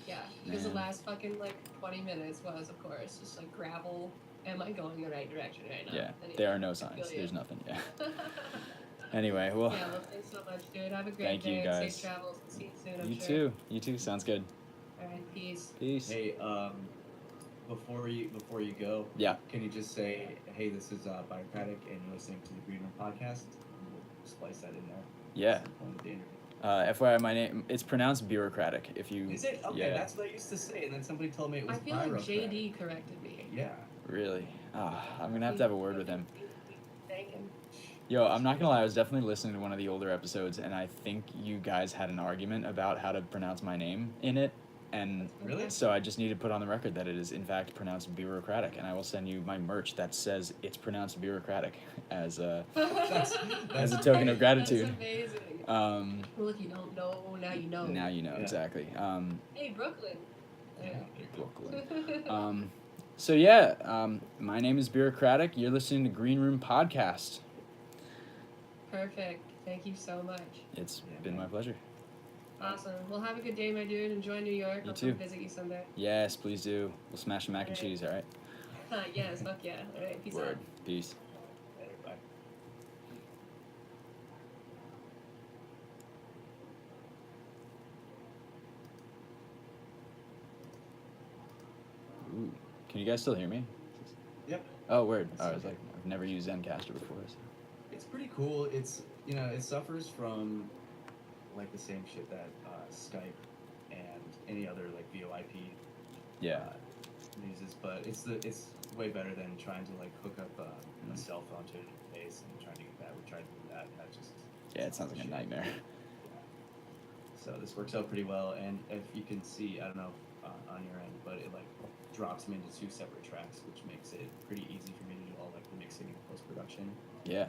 yeah, because the
Man.
last fucking like 20 minutes was, of course, just like gravel. Am I going the right direction right now?
Yeah,
Anyway,
there are no
I
signs.
feel you.
There's nothing, yeah. Anyway, well,
Yeah, well, thanks so much, dude. Have a great
Thank
day.
you,
and
guys.
Safe travels. See you soon, I'm
you
sure.
too. You too. Sounds good.
All right, peace.
Peace.
Hey, before you go,
Yeah.
can you just say, hey, this is Birocratic, and you're listening to the Green Room Podcast? We'll splice that in there.
Yeah.
That's the point of the interview.
FYI, my name, it's pronounced Birocratic. If you.
Is it? Okay,
Yeah.
that's what I used to say, and then somebody told me it was
I feel like
Birocratic.
JD corrected me.
Yeah.
Really? I'm going to have a word with him.
Thank him.
Yo, I'm not gonna lie, I was definitely listening to one of the older episodes, and I think you guys had an argument about how to pronounce my name in it, and
Really?
so I just need to put on the record that it is in fact pronounced Birocratic, and I will send you my merch that says it's pronounced Birocratic as a as a token of gratitude.
That's amazing. Well, if you don't know, now you know.
Now you know,
Yeah.
exactly.
Hey, Brooklyn.
Yeah.
Brooklyn. So yeah, my name is Birocratic. You're listening to Green Room Podcast.
Perfect. Thank you so much.
It's
Yeah,
been
man.
my pleasure.
Awesome. Well, have a good day, my dude. Enjoy New York.
You
I'll
too.
come visit you someday.
Yes, please do. We'll smash some mac and
Alright.
cheese, all right?
Yes, fuck yeah. All right, peace
Word.
out.
Peace.
Later, bye.
Ooh. Can you guys still hear me?
Yep.
Oh, word.
It's
I was
okay.
like, I've never used Zencaster before. So.
It's pretty cool. It's, you know, it suffers from like the same shit that Skype and any other like VoIP
Yeah.
uses, but it's way better than trying to like hook up a cell phone to an interface and trying to get that. We tried to do that, and that just
Yeah, it sounds like a
shit.
nightmare.
Yeah. So this works out pretty well, and if you can see, I don't know on your end, but it like drops me into 2 separate tracks, which makes it pretty easy for me to do all like the mixing and post production.
Yeah.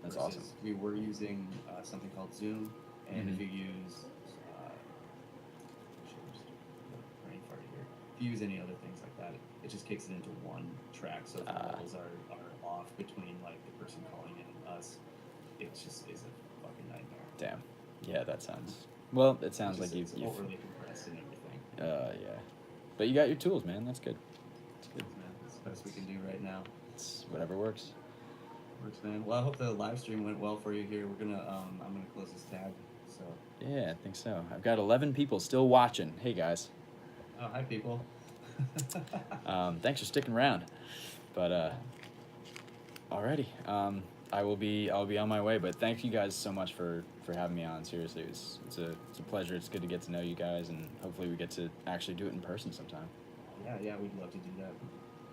That's awesome.
We were using something called Zoom, and if
Mhm.
you use brain fart here. If you use any other things like that, it just kicks it into one track. So if the levels are off between like the person calling in and us, it just is a fucking nightmare.
Damn. Yeah, that sounds. Well, it sounds like
it's
you've.
overly compressed and everything.
Yeah. But you got your tools, man. That's good. That's good.
Man, that's the best we can do right now.
It's whatever works.
Works, man. Well, I hope the live stream went well for you here. I'm gonna close this tab. So.
Yeah, I think so. I've got 11 people still watching. Hey guys.
Oh, hi people.
Thanks for sticking around. But alrighty. I'll be on my way. But thank you guys so much for having me on. Seriously, it's a pleasure. It's good to get to know you guys, and hopefully we get to actually do it in person sometime.
Yeah, we'd love to do that.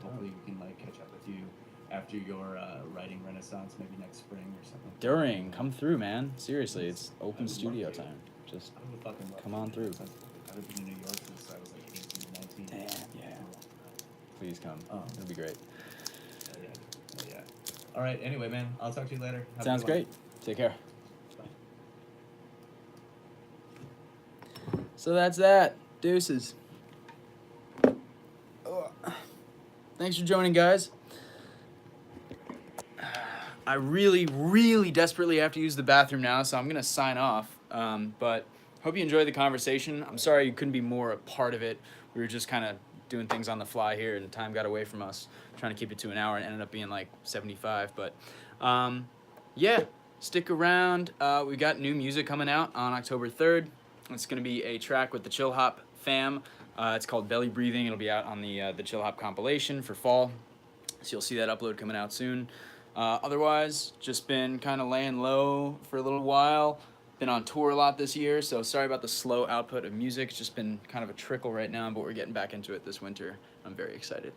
Hopefully we can like catch up with you after your writing renaissance, maybe next spring or something.
Come through, man. Seriously, it's
I
open
would
studio
love to.
time. Just
I would fucking love
come
to
on
do
through.
that. I haven't been in New York since I was like 18, 19.
Damn, yeah. Please come. It'll be great.
Yeah. All right. Anyway, man, I'll talk to you later. Have a
Sounds
good one.
great. Take care.
Bye.
So that's that. Deuces. Thanks for joining, guys. I really, really desperately have to use the bathroom now, so I'm going to sign off. But hope you enjoyed the conversation. I'm sorry you couldn't be more a part of it. We were just kind of doing things on the fly here, and time got away from us, trying to keep it to an hour, and ended up being like 75. But yeah, stick around. We got new music coming out on October 3rd. It's going to be a track with the Chill Hop fam. It's called Belly Breathing. It'll be out on the Chill Hop compilation for fall. So you'll see that upload coming out soon. Otherwise, just been kind of laying low for a little while. Been on tour a lot this year, so sorry about the slow output of music. It's just been kind of a trickle right now, but we're getting back into it this winter. I'm very excited.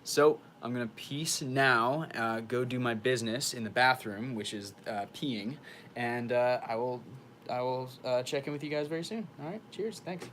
So I'm gonna peace now, go do my business in the bathroom, which is peeing, and I will check in with you guys very soon. All right, cheers, thanks.